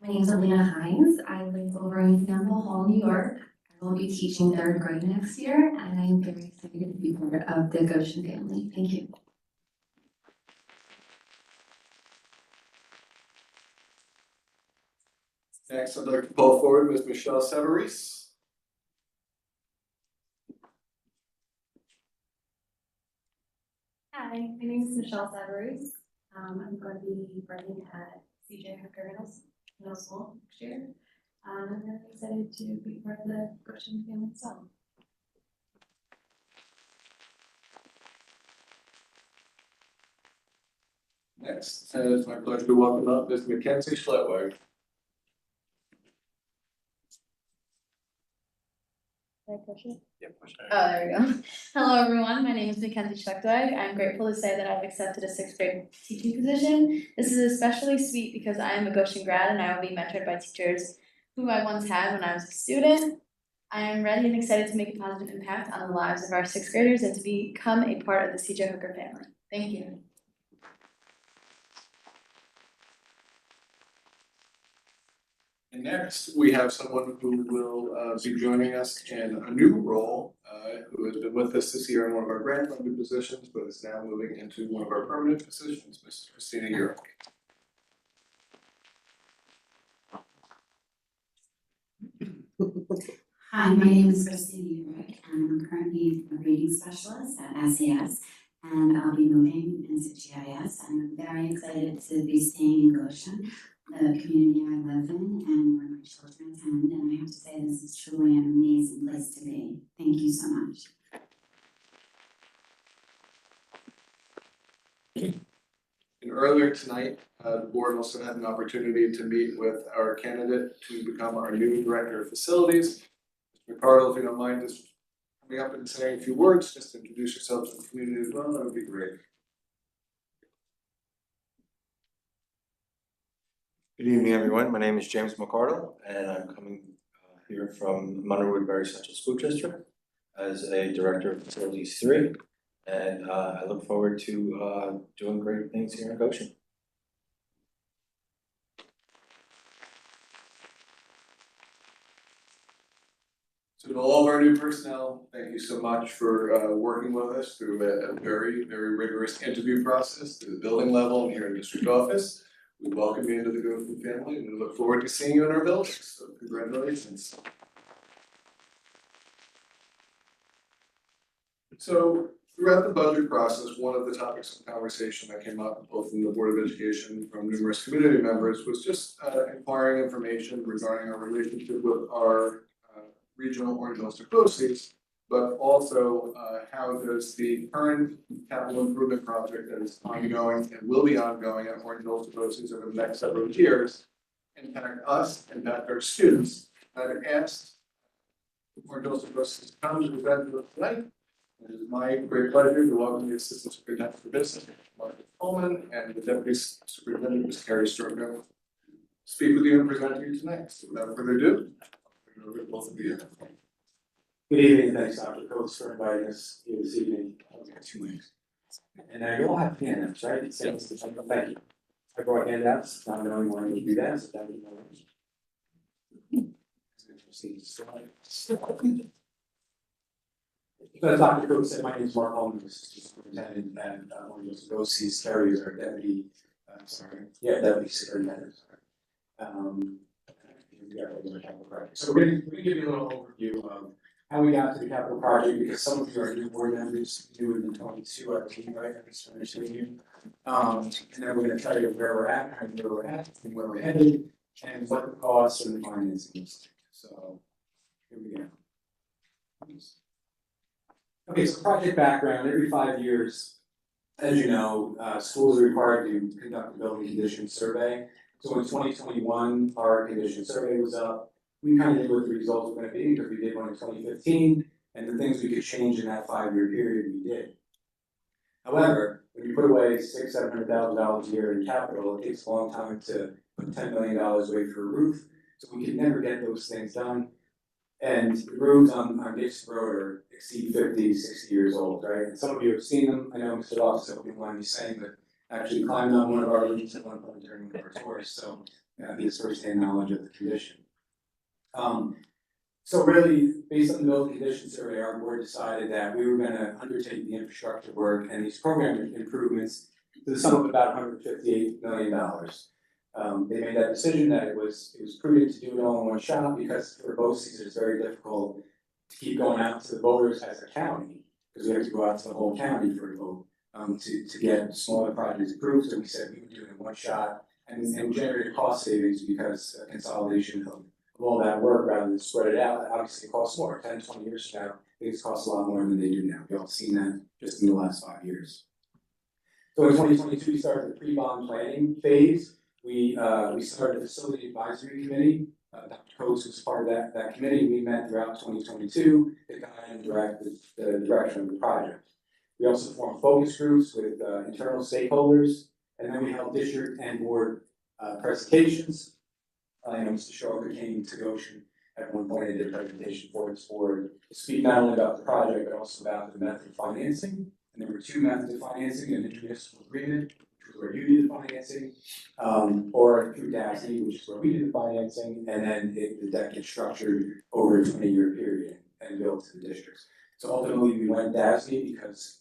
my name is Alina Hines. I live over in Campbell Hall, New York. I will be teaching 3rd grade next year, and I'm very excited to be part of the Goshen family. Thank you. Next, I'd like to call forward Ms. Michelle Severis. Hi, my name is Michelle Severies. I'm going to be working at CJ Hooker Middle School next year. I'm really excited to be part of the Goshen family itself. Next, it's my pleasure to welcome up Ms. Mackenzie Schletwag. Can I push it? Yeah, push it. Oh, there we go. Hello, everyone. My name is Mackenzie Schlechtweg. I'm grateful to say that I've accepted a sixth grade teaching position. This is especially sweet because I am a Goshen grad and I will be mentored by teachers who I once had when I was a student. I am ready and excited to make a positive impact on the lives of our sixth graders and to become a part of the CJ Hooker family. Thank you. And next, we have someone who will be joining us in a new role, who has been with us this year in one of our grant funded positions, but is now moving into one of our permanent positions, Ms. Christina Yurek. Hi, my name is Christina Urick, and I'm currently a reading specialist at SES, and I'll be moving into GIS. I'm very excited to be staying in Goshen, the community I live in and where my children attend, and I have to say this is truly an amazing place to be. Thank you so much. And earlier tonight, the board also had an opportunity to meet with our candidate to become our new director of facilities. Mr. McCardle, if you don't mind just coming up and saying a few words, just to introduce yourself to the community as well, that would be great. Good evening, everyone. My name is James McCardle, and I'm coming here from Munnerwood Berry Central School District as a Director of Facilities 3. And I look forward to doing great things here in Goshen. So to all of our new personnel, thank you so much for working with us through a very, very rigorous interview process through the building level and here in district office. We welcome you into the Goshen family and we look forward to seeing you in our buildings. So congratulations. So throughout the budget process, one of the topics of conversation that came up both from the Board of Education from numerous community members was just inquiring information regarding our relationship with our regional Orange Ulster BOCES, but also how does the current capital improvement project that is ongoing and will be ongoing at Orange Ulster BOCES over the next several years impact us, impact our students. I've asked Orange Ulster BOCES to come to present to us tonight. It is my great pleasure to welcome the Assistant Superintendent for Business, Margaret Coleman, and the Deputy Superintendent, Ms. Carrie Stroger, speak with you and present to you tonight. So without further ado, I'll turn it over to both of you. Good evening, thanks Dr. Coates for inviting us here this evening. And you all have handouts, right? Yes. Thank you. I brought handouts, not knowing when to do that, so thank you very much. As Dr. Coates said, my name is Mark Holman, Superintendent, and one of those BOCES carriers are deputy, deputy superintendent. So we're gonna give you a little overview of how we got to the capital project, because some of you are new board members, new in 22, I believe, right? I'm just understanding you. And then we're gonna tell you where we're at, and where we're headed, and what the costs and the financing is. So here we go. Okay, so project background, every 5 years, as you know, schools are required to conduct a building condition survey. So in 2021, our condition survey was up. We kind of knew what the results were going to be because we did one in 2015, and the things we could change in that 5-year period, we did. However, when you put away $600,000–700,000 a year in capital, it takes a long time to put $10 million away for a roof. So we could never get those things done. And the roofs on Dixon Road exceed 50, 60 years old, right? And some of you have seen them. I know Mr. Ross didn't mind me saying, but actually climbed on one of our roofs at one point during one of our tours, so he has first-hand knowledge of the condition. So really, based on the building condition survey, our board decided that we were going to undertake the infrastructure work and these program improvements to the sum of about $158 million. They made that decision that it was prudent to do it all in one shot because for BOCES, it's very difficult to keep going out to the voters as a county, because we have to go out to the whole county for a vote, to get smaller projects approved. So we said we would do it in one shot and generate cost savings because consolidation of all that work rather than spread it out, obviously it costs more. 10, 20 years from now, things cost a lot more than they do now. We've all seen that just in the last 5 years. So in 2022, we started the pre-bond planning phase. We started a facility advisory committee. Dr. Coates was part of that committee. We met throughout 2022 to guide and direct the direction of the project. We also formed focus groups with internal stakeholders, and then we held district and board presentations. I know Mr. Schroeder came to Goshen at one point and did a presentation for this board to speak not only about the project, but also about the method of financing. And there were two methods of financing: an intermunicipal agreement, which was where you did the financing, or through DASNY, which is where we did the financing, and then the debt gets structured over a 20-year period and billed to the districts. So ultimately, we went DASNY because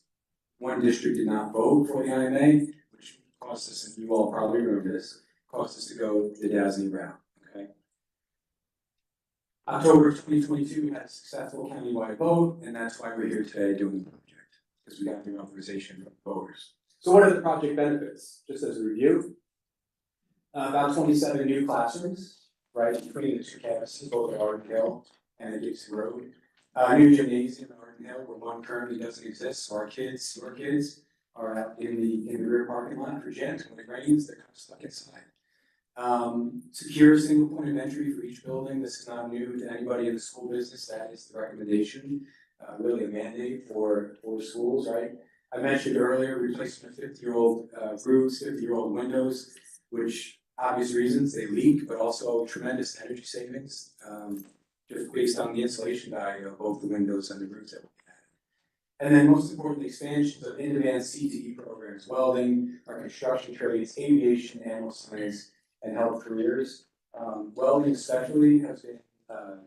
one district did not vote for the IMA, which cost us, and you all probably remember this, cost us to go the DASNY route. Okay. October of 2022, we had a successful countywide vote, and that's why we're here today doing the project, because we got the authorization from the voters. So what are the project benefits? Just as a review, about 27 new classrooms, right, between the two campuses, both at Arden Hill and at Gibson Road. New gymnasium at Arden Hill, where one currently doesn't exist, so our kids, your kids, are out in the rear parking lot for gyms. When it rains, they're kind of stuck inside. Secure single point of entry for each building. This is not new to anybody in the school business. That is the recommendation, really a mandate for schools, right? I mentioned earlier replacement of 50-year-old roofs, 50-year-old windows, which obvious reasons they leak, but also tremendous energy savings, just based on the insulation value of both the windows and the roofs that we had. And then most importantly, expansions of in-demand CTE programs, welding, our construction trades, aviation, animal science, and health careers. Welding especially has been a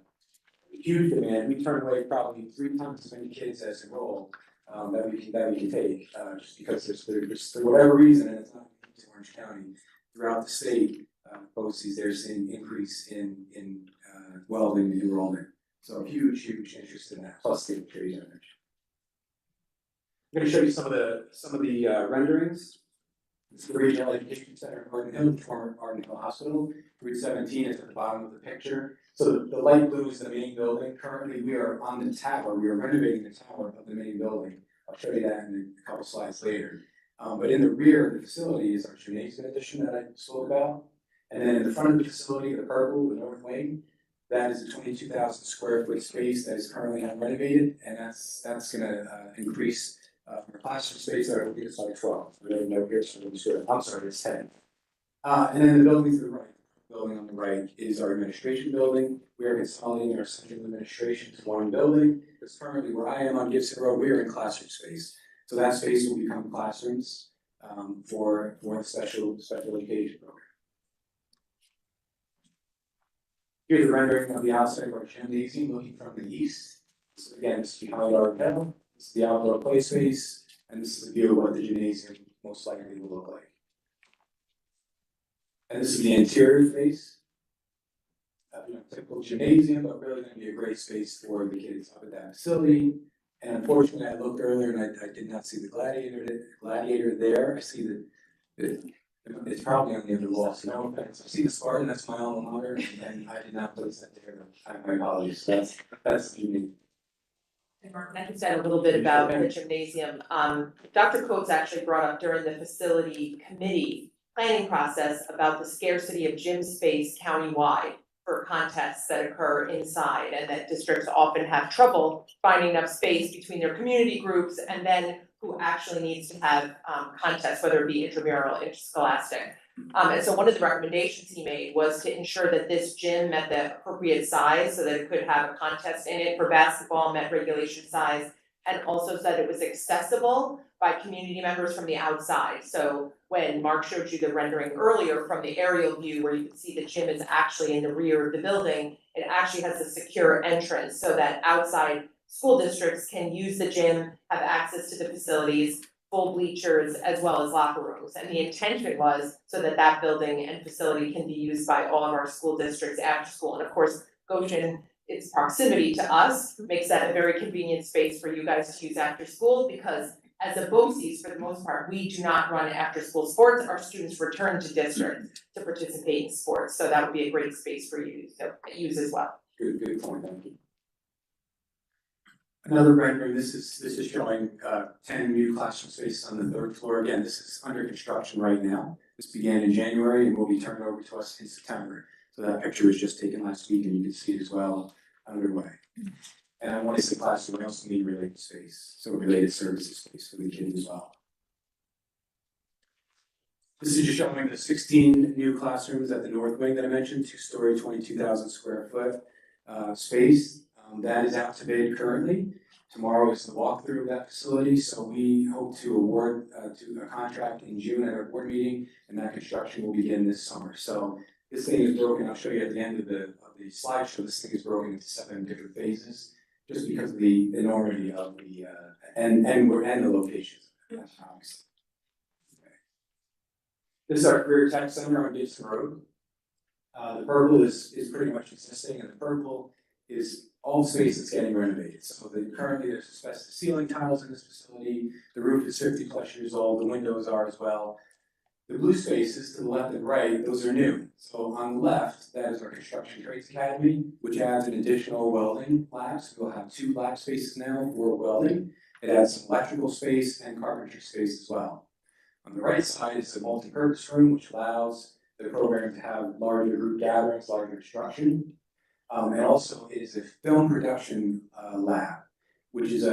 huge demand. We turn away probably 3 times as many kids as enroll that we can take, just because there's for whatever reason, and it's not unique to Orange County, throughout the state, BOCES, they're seeing increase in welding enrollment. So huge interest in that, plus the trade energy. I'm going to show you some of the renderings. This is the Regional Education Center in Arden Hill, the former Arden Hill Hospital. Route 17 is at the bottom of the picture. So the light blue is the main building. Currently, we are on the tower. We are renovating the tower of the main building. I'll show you that in a couple slides later. But in the rear of the facility is our gymnasium addition that I spoke about. And then in the front of the facility, the purple, the north wing, that is a 22,000 square foot space that is currently unrenovated, and that's going to increase our classroom space. There, I think it's like 12. I'm sorry, it's 10. And then the building to the right, the building on the right is our administration building. We are consolidating our central administration to one building. Because currently, where I am on Gibson Road, we are in classroom space. So that space will become classrooms for the special education program. Here's a rendering of the outside of our gymnasium looking from the east. So again, this is behind our panel. This is the outdoor play space, and this is a view of what the gymnasium most likely will look like. And this is the interior space. Typical gymnasium, but really going to be a great space for the kids up at that facility. And unfortunately, I looked earlier and I did not see the gladiator there. I see it's probably on the other wall, so no offense. I see the Spartan, that's my alma mater, and I did not place that there. My apologies. That's unique. And Mark, I can say a little bit about the gymnasium. Dr. Coates actually brought up during the facility committee planning process about the scarcity of gym space countywide for contests that occur inside, and that districts often have trouble finding enough space between their community groups and then who actually needs to have contests, whether it be intramural or interscholastic. And so one of the recommendations he made was to ensure that this gym met the appropriate size so that it could have a contest in it for basketball, met regulation size, and also said it was accessible by community members from the outside. So when Mark showed you the rendering earlier from the aerial view where you could see the gym is actually in the rear of the building, it actually has a secure entrance so that outside school districts can use the gym, have access to the facilities. full bleachers, as well as locker rooms. And the intention was so that that building and facility can be used by all of our school districts after school. And of course, Goshen, its proximity to us makes that a very convenient space for you guys to use after school, because as a BOCES, for the most part, we do not run after school sports. Our students return to district to participate in sports. So that would be a great space for you to use as well. Good point, thank you. Another rendering, this is showing 10 new classroom spaces on the third floor. Again, this is under construction right now. This began in January and will be turned over to us in September. So that picture was just taken last week and you can see it as well underway. And I want to say classroom, we also need related space, so related services space for the kids as well. This is just showing the 16 new classrooms at the north wing that I mentioned, 2-story, 22,000 square foot space. That is out to bid currently. Tomorrow is the walkthrough of that facility, so we hope to award to a contract in June at our board meeting, and that construction will begin this summer. So this thing is broken, I'll show you at the end of the slideshow, this thing is broken into 7 different phases, just because of the enormity of the and the locations. Obviously. Okay. This is our career tech center on Gibson Road. The purple is pretty much existing, and the purple is all space that's getting renovated. So currently there's asbestos ceiling tiles in this facility. The roof is 50+ years old. The windows are as well. The blue spaces to the left and right, those are new. So on the left, that is our Construction Trades Academy, which adds an additional welding lab. So we'll have 2 lab spaces now for welding. It adds some electrical space and carpentry space as well. On the right side is a multi-purpose room, which allows the program to have larger group gatherings, larger instruction. And also it is a film production lab, which is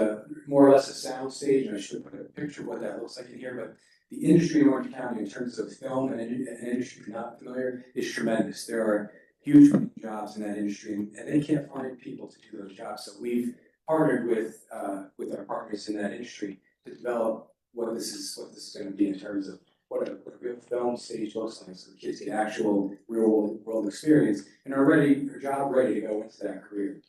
more or less a sound stage, and I should put a picture of what that looks like in here, but the industry in Orange County in terms of film and industry, if you're not familiar, is tremendous. There are huge jobs in that industry, and they can't find people to do those jobs. So we've partnered with our partners in that industry to develop what this is going to be in terms of what a real film stage looks like, so the kids get actual real world experience and are job ready to go into that career.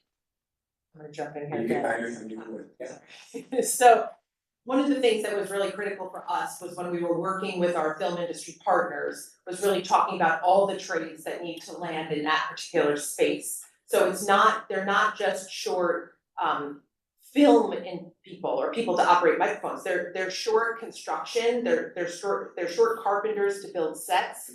I'm gonna jump in here. You can do it. Yeah. So one of the things that was really critical for us was when we were working with our film industry partners, was really talking about all the trades that need to land in that particular space. So they're not just short film in people or people to operate microphones. They're short construction, they're short carpenters to build sets.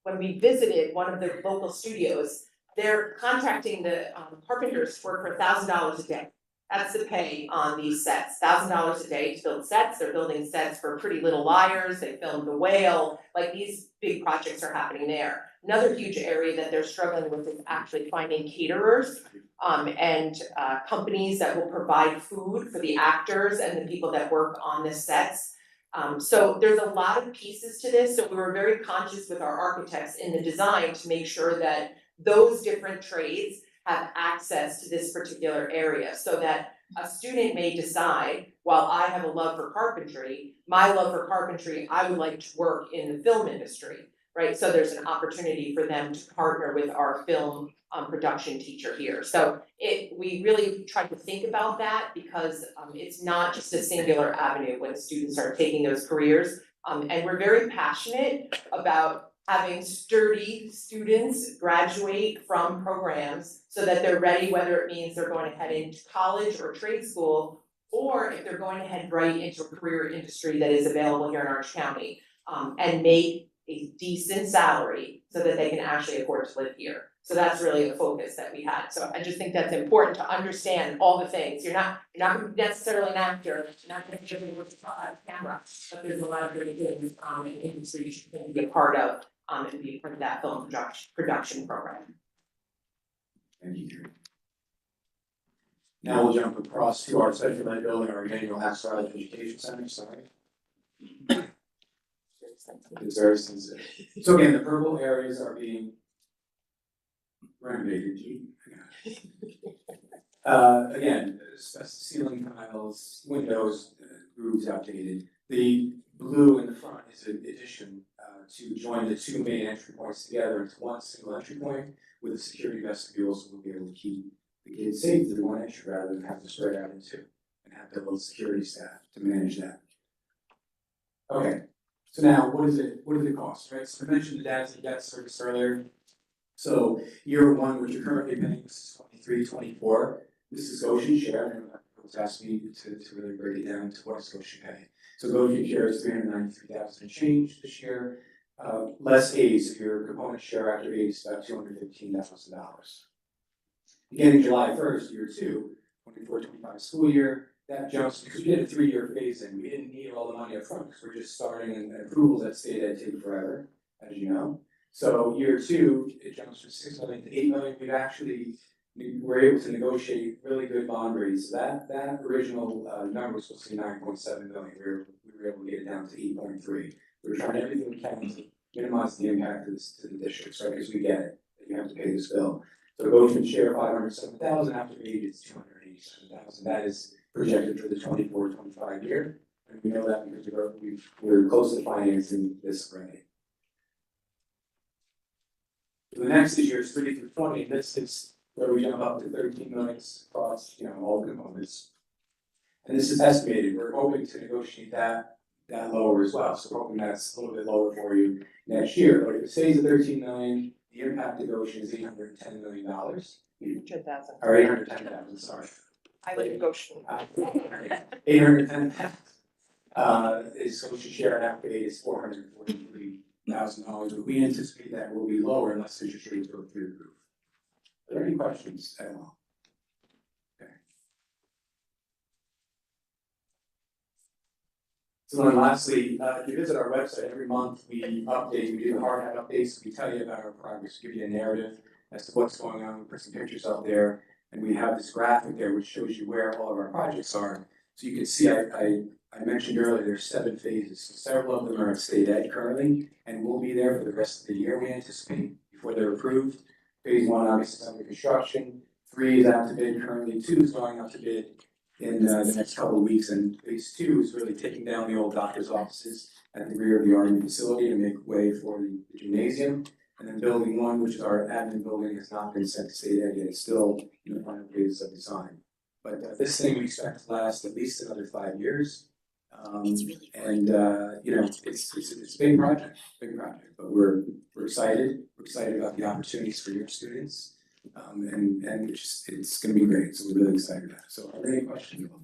When we visited one of the local studios, they're contracting the carpenters to work for $1,000 a day. That's the pay on these sets, $1,000 a day to build sets. They're building sets for Pretty Little Liars, they filmed The Whale, like these big projects are happening there. Another huge area that they're struggling with is actually finding caterers and companies that will provide food for the actors and the people that work on the sets. So there's a lot of pieces to this, so we were very conscious with our architects in the design to make sure that those different trades have access to this particular area, so that a student may decide, while I have a love for carpentry, my love for carpentry, I would like to work in the film industry, right? So there's an opportunity for them to partner with our film production teacher here. So we really tried to think about that, because it's not just a singular avenue when students are taking those careers. And we're very passionate about having sturdy students graduate from programs so that they're ready, whether it means they're going to head into college or trade school, or if they're going to head right into a career industry that is available here in Orange County, and make a decent salary so that they can actually afford to live here. So that's really the focus that we had. So I just think that's important to understand all the things. You're not necessarily an actor, you're not gonna be able to camera, but there's a lot of great things in industry you can be a part of and be a part of that film production program. Thank you. Now we'll jump across to our Central Med building, our Emmanuel Hassard Education Center, sorry. It's very sensitive. So again, the purple areas are being renovated. Again, ceiling tiles, windows, roofs outdated. The blue in the front is an addition to join the 2 main entry points together into one single entry point with a security vestibule, so we'll be able to keep the kids safe through one entry rather than have to spread out into and have the little security staff to manage that. Okay, so now what does it cost, right? So I mentioned the debt service earlier. So year one, which you're currently paying, this is 23-24. This is Goshen share, and it's asked me to really break it down to what is Goshen paying. So Goshen share is 393,000 and change this year. Less A's, so your component share after A's is about $215,000. Beginning July 1st, year two, 24-25 school year, that jumps, because we did a 3-year phase in, we didn't need all the money up front, because we're just starting, and approvals at state ed take forever, as you know. So year two, it jumps from 6 million to 8 million. We're able to negotiate really good bond rates. That original number was supposed to be 9.7 million. We were able to get it down to 8.3. We're trying everything we can to minimize the impact to the districts, right? Because we get it, that you have to pay this bill. So Goshen share 507,000 after aid is 287,000. That is projected for the 24-25 year. And we know that because we're close to financing this already. So the next year is 3-20. This is where we jump up to 13 million across, all the components. And this is estimated. We're hoping to negotiate that lower as well. So we're hoping that's a little bit lower for you next year. But if it stays at 13 million, the impact to Goshen is $810 million. 100,000. Or 810,000, sorry. I live in Goshen. 810,000. Is Goshen share after aid is $443,000, but we anticipate that will be lower unless interest rates go through the roof. Are there any questions at all? Okay. So then lastly, if you visit our website, every month we update, we do the hard hat updates, we tell you about our progress, give you a narrative as to what's going on, we put some pictures up there, and we have this graphic there which shows you where all of our projects are. So you can see, I mentioned earlier, there's 7 phases. So several of them are at state ed currently, and will be there for the rest of the year, we anticipate, before they're approved. Phase 1 obviously is under construction, 3 is out to bid currently, 2 is going out to bid in the next couple of weeks, and phase 2 is really taking down the old doctor's offices at the rear of the Army facility to make way for the gymnasium. And then building 1, which is our admin building, has not been sent to state ed yet, it's still in the final phases of design. But this thing we expect to last at least another 5 years. It's really and it's a big project, but we're excited. We're excited about the opportunities for your students, and it's going to be great. So we're really excited about it. So are there any questions for us?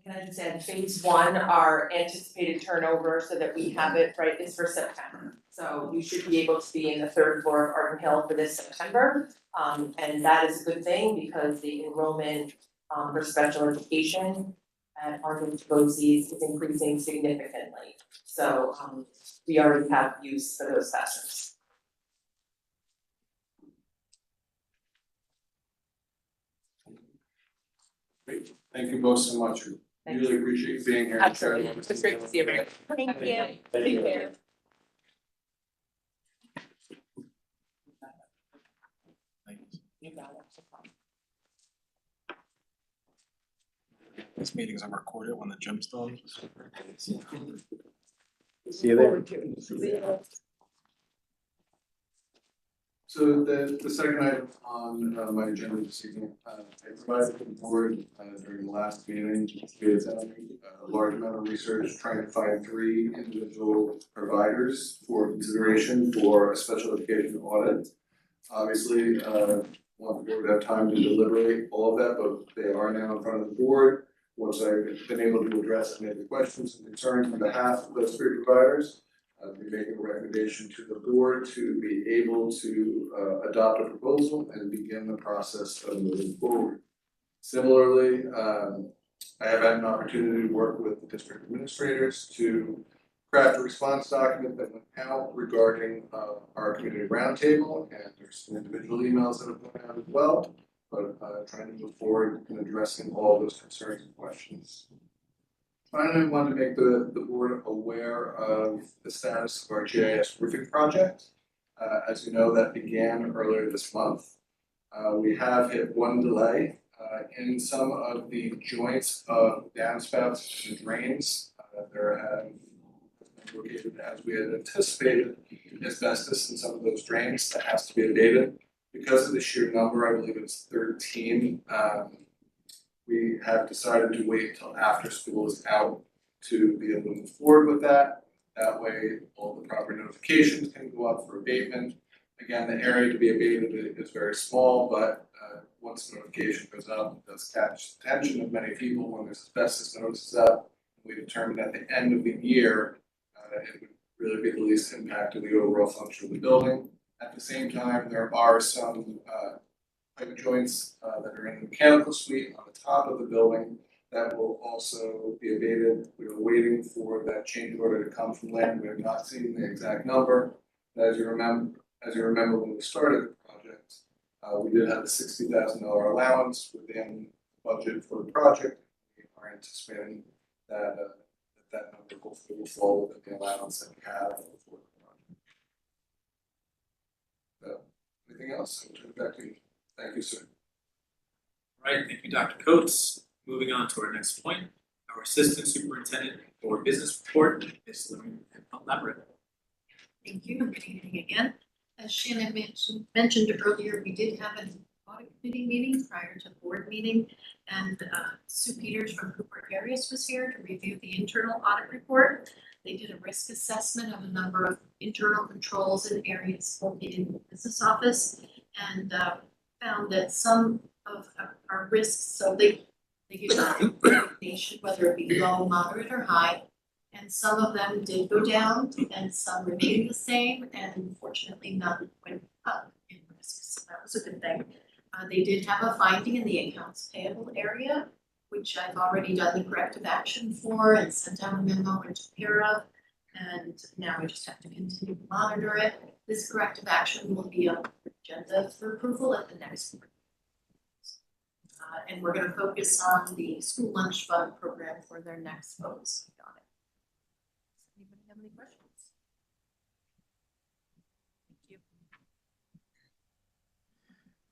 Can I just add, phase 1, our anticipated turnover, so that we have it right, is for September. So you should be able to be in the 3rd floor of Arden Hill for this September, and that is a good thing because the enrollment for special education at Arden BOCES is increasing significantly. So we already have use for those classrooms. Great. Thank you both so much. Really appreciate you being here. Absolutely. It's great to see everybody. Thank you. Take care. You got it. This meeting's are recorded when the gym's done. See you there. So the second item on my agenda this evening, I provided to the board during the last meeting with a large amount of research trying to find 3 individual providers for consideration for a special education audit. Obviously, want the board to have time to deliberate all of that, but they are now in front of the board. Once I've been able to address any of the questions and concerns on behalf of those 3 providers, I'll be making a recommendation to the board to be able to adopt a proposal and begin the process of moving forward. Similarly, I have had an opportunity to work with the district administrators to craft a response document that went out regarding our community roundtable, and there's some individual emails that have gone out as well. But trying to move forward and addressing all those concerns and questions. Finally, I wanted to make the board aware of the status of our GIS roofing project. As you know, that began earlier this month. We have hit one delay in some of the joints of downspouts and drains. There have located, as we had anticipated, asbestos in some of those drains that has to be abated. Because of the sheer number, I believe it's 13, we have decided to wait until after school is out to be able to move forward with that. That way, all the proper notifications can go up for abatement. Again, the area to be abated is very small, but once the notification goes up, it does catch the attention of many people when there's asbestos notices up. We determined at the end of the year, it would really be the least impact to the overall function of the building. At the same time, there are some pipe joints that are in the mechanical suite on the top of the building that will also be abated. We are waiting for that change order to come from land. We have not seen the exact number. As you remember when we started the project, we did have a $60,000 allowance within the budget for the project. We are anticipating that that number hopefully will fall within the allowance that we have for the project. So, anything else? I'll turn it back to you. Thank you, sir. All right, thank you, Dr. Coates. Moving on to our next point, our Assistant Superintendent for Business Report, Ms. Lamret. Thank you, and good evening again. As Shannon mentioned earlier, we did have an audit committee meeting prior to the board meeting, and Sue Peters from Cooper Arias was here to review the internal audit report. They did a risk assessment of a number of internal controls in areas located in the business office, and found that some of our risks, so they give a recommendation, whether it be low, moderate, or high. And some of them did go down and some remained the same, and unfortunately none went up in risks. So that was a good thing. They did have a finding in the accounts payable area, which I've already done the corrective action for and sent out a memo and took care of. And now we just have to continue to monitor it. This corrective action will be on the agenda for approval at the next board. And we're going to focus on the school lunch fund program for their next votes on it. Does anybody have any questions? Thank you.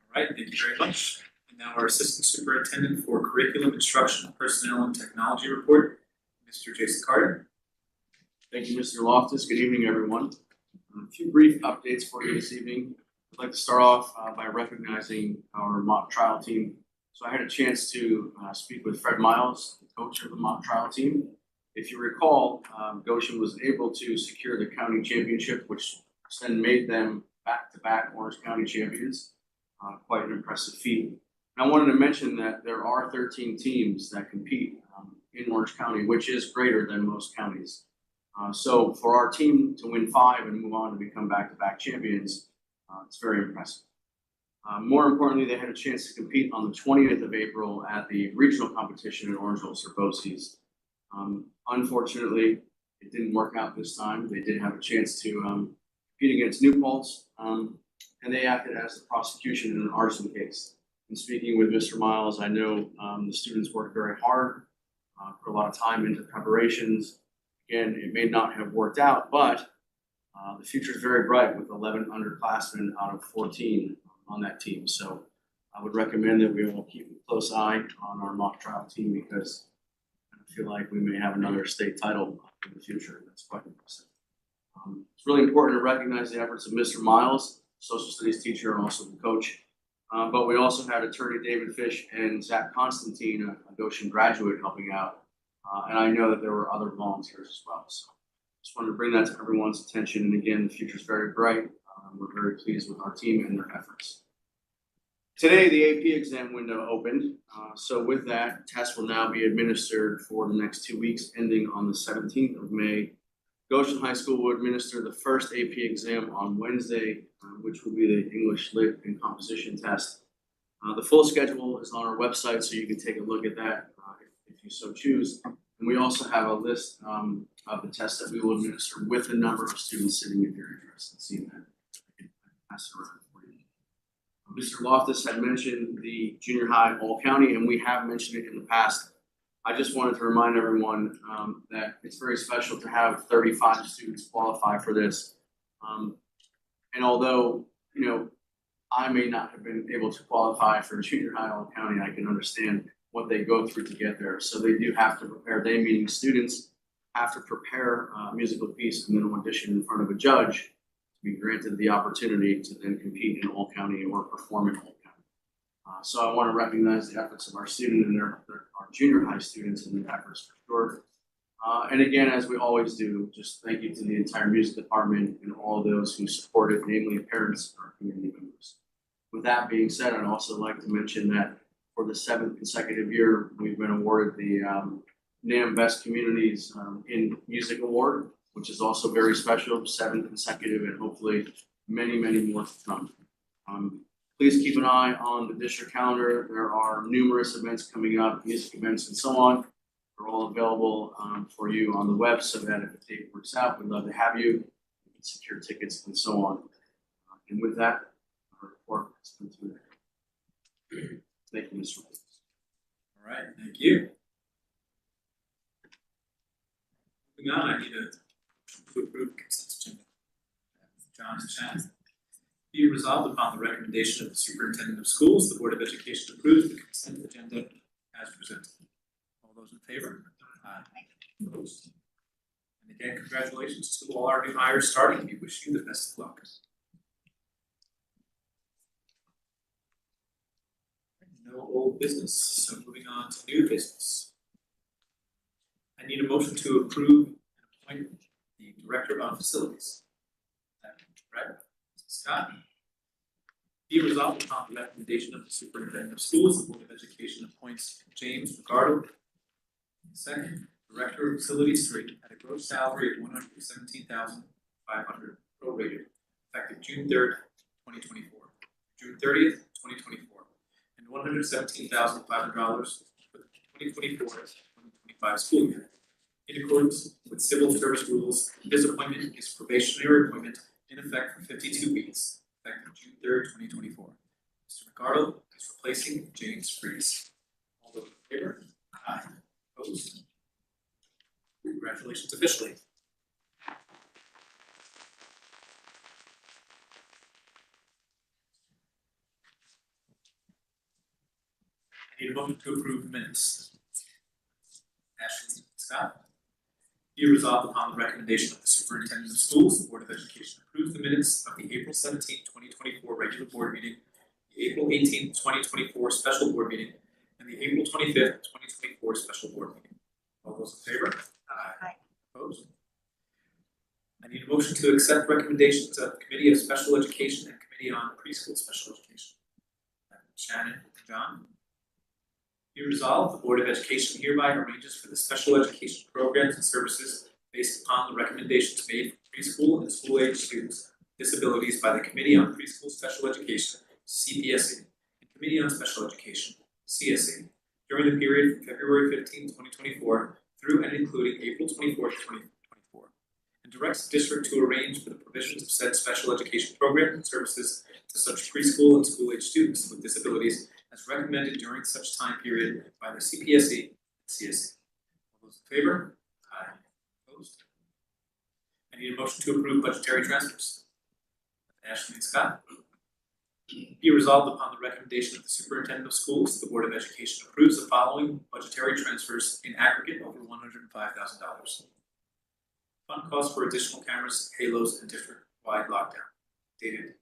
All right, thank you very much. And now our Assistant Superintendent for Curriculum, Instruction, Personnel, and Technology Report, Mr. Jason Carter. Thank you, Mr. Loftus. Good evening, everyone. A few brief updates for you this evening. I'd like to start off by recognizing our mock trial team. So I had a chance to speak with Fred Miles, the coach of the mock trial team. If you recall, Goshen was able to secure the county championship, which then made them back-to-back Orange County champions. Quite an impressive feat. And I wanted to mention that there are 13 teams that compete in Orange County, which is greater than most counties. So for our team to win 5 and move on to become back-to-back champions, it's very impressive. More importantly, they had a chance to compete on the 20th of April at the regional competition at Orangeville-Serboces. Unfortunately, it didn't work out this time. They did have a chance to compete against New Paltz, and they acted as the prosecution in an arson case. And speaking with Mr. Miles, I know the students worked very hard, put a lot of time into preparations. Again, it may not have worked out, but the future is very bright with 11 underclassmen out of 14 on that team. So I would recommend that we all keep a close eye on our mock trial team because I feel like we may have another state title in the future. That's quite impressive. It's really important to recognize the efforts of Mr. Miles, social studies teacher, and also the coach. But we also had attorney David Fish and Zach Constantine, a Goshen graduate, helping out. And I know that there were other volunteers as well. So just wanted to bring that to everyone's attention. And again, the future is very bright. We're very pleased with our team and their efforts. Today, the AP exam window opened. So with that, tests will now be administered for the next 2 weeks, ending on the 17th of May. Goshen High School will administer the first AP exam on Wednesday, which will be the English Lit and Composition test. The full schedule is on our website, so you can take a look at that if you so choose. And we also have a list of the tests that we will administer with the number of students sitting if you're interested in seeing that. Pass it around for you. Mr. Loftus had mentioned the junior high all county, and we have mentioned it in the past. I just wanted to remind everyone that it's very special to have 35 students qualify for this. And although, you know, I may not have been able to qualify for junior high all county, I can understand what they go through to get there. So they do have to prepare, they meaning students have to prepare a musical piece and then audition in front of a judge to be granted the opportunity to then compete in all county or perform in all county. So I want to recognize the efforts of our student and our junior high students and their efforts for sure. And again, as we always do, just thank you to the entire music department and all those who supported, namely parents and our community members. With that being said, I'd also like to mention that for the 7th consecutive year, we've been awarded the NAM Best Communities in Music Award, which is also very special, 7 consecutive, and hopefully many, many more to come. Please keep an eye on the district calendar. There are numerous events coming up, music events and so on. They're all available for you on the web, so that if the date works out, we'd love to have you. You can secure tickets and so on. And with that, our report has been through. Thank you, Mr. Williams. All right, thank you. Moving on, I need a motion to approve consent agenda. John and Shannon. Be it resolved upon the recommendation of the superintendent of schools, the Board of Education approves the consent agenda as presented. All those in favor? Aye. Opposed? And again, congratulations to all our new hires starting. We wish you the best of luck. No old business, so moving on to new business. I need a motion to approve and appoint the Director of Facilities. Right, Scott? Be resolved upon the recommendation of the Superintendent of Schools, the Board of Education appoints James Ricardo, second Director of Facilities 3, at a gross salary of $117,500 prorated, effective June 3rd, 2024, June 30th, 2024, and $117,500 for the 2024-2025 school year. In accordance with civil service rules, this appointment is probationary appointment in effect for 52 weeks, effective June 3rd, 2024. Mr. Ricardo is replacing James Freeze. All those in favor? Aye. Opposed? Congratulations officially. I need a motion to approve minutes. Ashley Scott. Be resolved upon the recommendation of the Superintendent of Schools, the Board of Education approves the minutes of the April 17th, 2024 regular board meeting, the April 18th, 2024 special board meeting, and the April 25th, 2024 special board meeting. All those in favor? Aye. Opposed? I need a motion to accept recommendations of the Committee of Special Education and Committee on Preschool Special Education. Shannon and John. Be resolved, the Board of Education hereby arranges for the special education programs and services based upon the recommendations made for preschool and school-age students with disabilities by the Committee on Preschool Special Education, CPSE, and Committee on Special Education, CSE, during the period from February 15, 2024 through and including April 24, 2024, and directs the district to arrange for the provisions of said special education programs and services to such preschool and school-age students with disabilities as recommended during such time period by the CPSE and CSE. All those in favor? Aye. Opposed? I need a motion to approve budgetary transfers. Ashley and Scott. Be resolved upon the recommendation of the Superintendent of Schools, the Board of Education approves the following budgetary transfers in aggregate over $105,000. Fund costs for additional cameras, halos, and district-wide lockdown, dated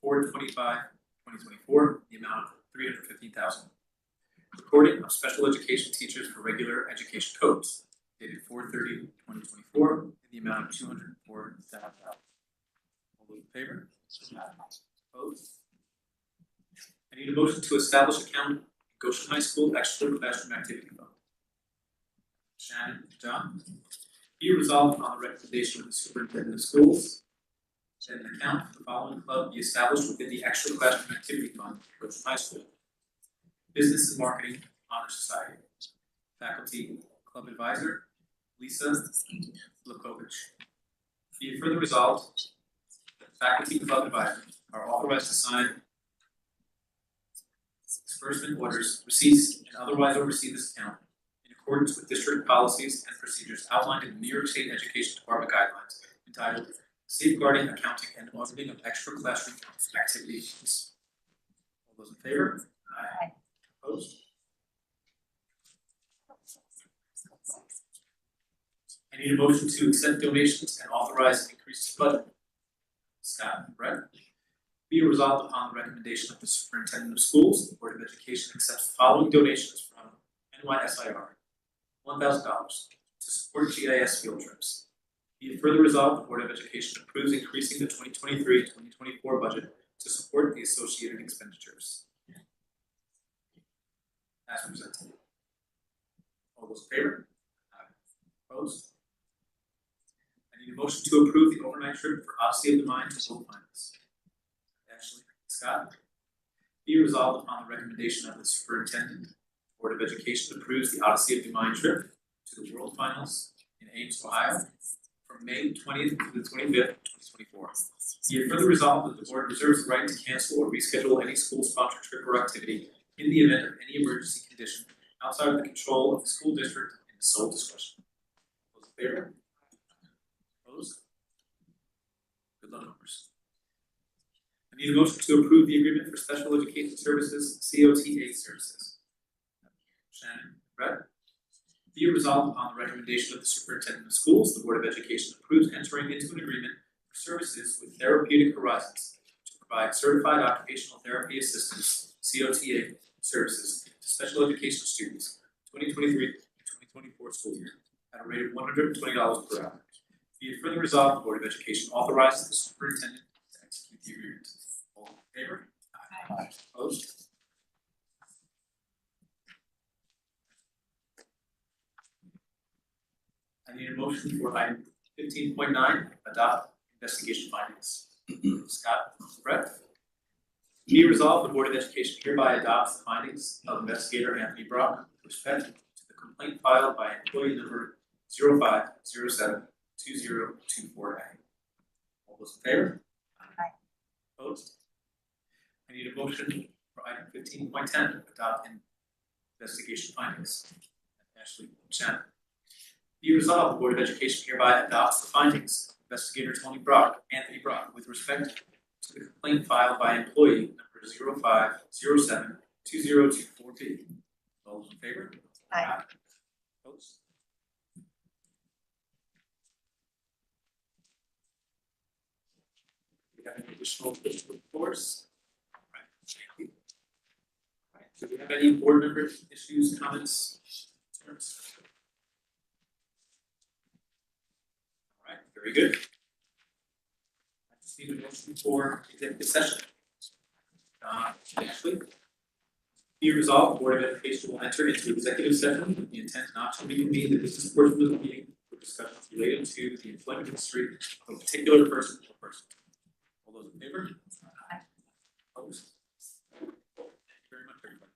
4/25/2024, the amount of $315,000. Recording of special education teachers for regular education codes, dated 4/30/2024, in the amount of $204,000. All those in favor? Opposed? I need a motion to establish account in Goshen High School Extra Classroom Activity Fund. Shannon, John. Be resolved upon the recommendation of the Superintendent of Schools that an account for the following club be established within the Extra Classroom Activity Fund for Goshen High School. Business and Marketing Honor Society. Faculty Club Advisor, Lisa Lukovich. Be it further resolved that faculty club advisors are authorized to sign disbursement orders, receipts, and otherwise oversee this account in accordance with district policies and procedures outlined in the New York State Education Department guidelines entitled Safeguarding Accounting and Auditing of Extra Classroom Activities. All those in favor? Aye. Opposed? I need a motion to accept donations and authorize an increase to budget. Scott and Brett. Be resolved upon the recommendation of the Superintendent of Schools, the Board of Education accepts the following donations from NYSIR. $1,000 to support GIS field trips. Be it further resolved, the Board of Education approves increasing the 2023-2024 budget to support the associated expenditures. As presented. All those in favor? Opposed? I need a motion to approve the overnight trip for Odyssey of the Mind to Gold Finals. Ashley, Scott. Be resolved upon the recommendation of the superintendent, Board of Education approves the Odyssey of the Mind trip to the World Finals in Ames, Ohio, from May 20th to the 25th, 2024. Be it further resolved that the board reserves the right to cancel or reschedule any school-sponsored trip or activity in the event of any emergency condition outside of the control of the school district and the sole discretion. Those in favor? Opposed? Good luck, numbers. I need a motion to approve the agreement for special education services, COTA services. Shannon, Brett. Be it resolved upon the recommendation of the superintendent of schools, the Board of Education approves entering into an agreement for services with Therapeutic Horizons to provide certified occupational therapy assistance, COTA services to special education students, 2023-2024 school year, at a rate of $120 per hour. Be it further resolved, the Board of Education authorizes the superintendent to execute the agreement. All in favor? Aye. Opposed? I need a motion for item 15.9, adopt investigation findings. Scott, Brett. Be resolved, the Board of Education hereby adopts the findings of investigator Anthony Brock with respect to the complaint filed by employee number 05072024A. All those in favor? Aye. Opposed? I need a motion for item 15.10, adopt investigation findings. Ashley, Shannon. Be resolved, the Board of Education hereby adopts the findings of investigator Anthony Brock, with respect to the complaint filed by employee number 05072024B. All those in favor? Aye. Opposed? We have any additional reports? All right. Do we have any board member issues, comments, concerns? All right, very good. I just need a motion for executive session. Ashley. Be resolved, the Board of Education will enter into executive session with the intent not to reconvene the business portion of the meeting for discussions related to the employment history of a particular person or person. All those in favor? Aye. Opposed? Thank you very much, everybody.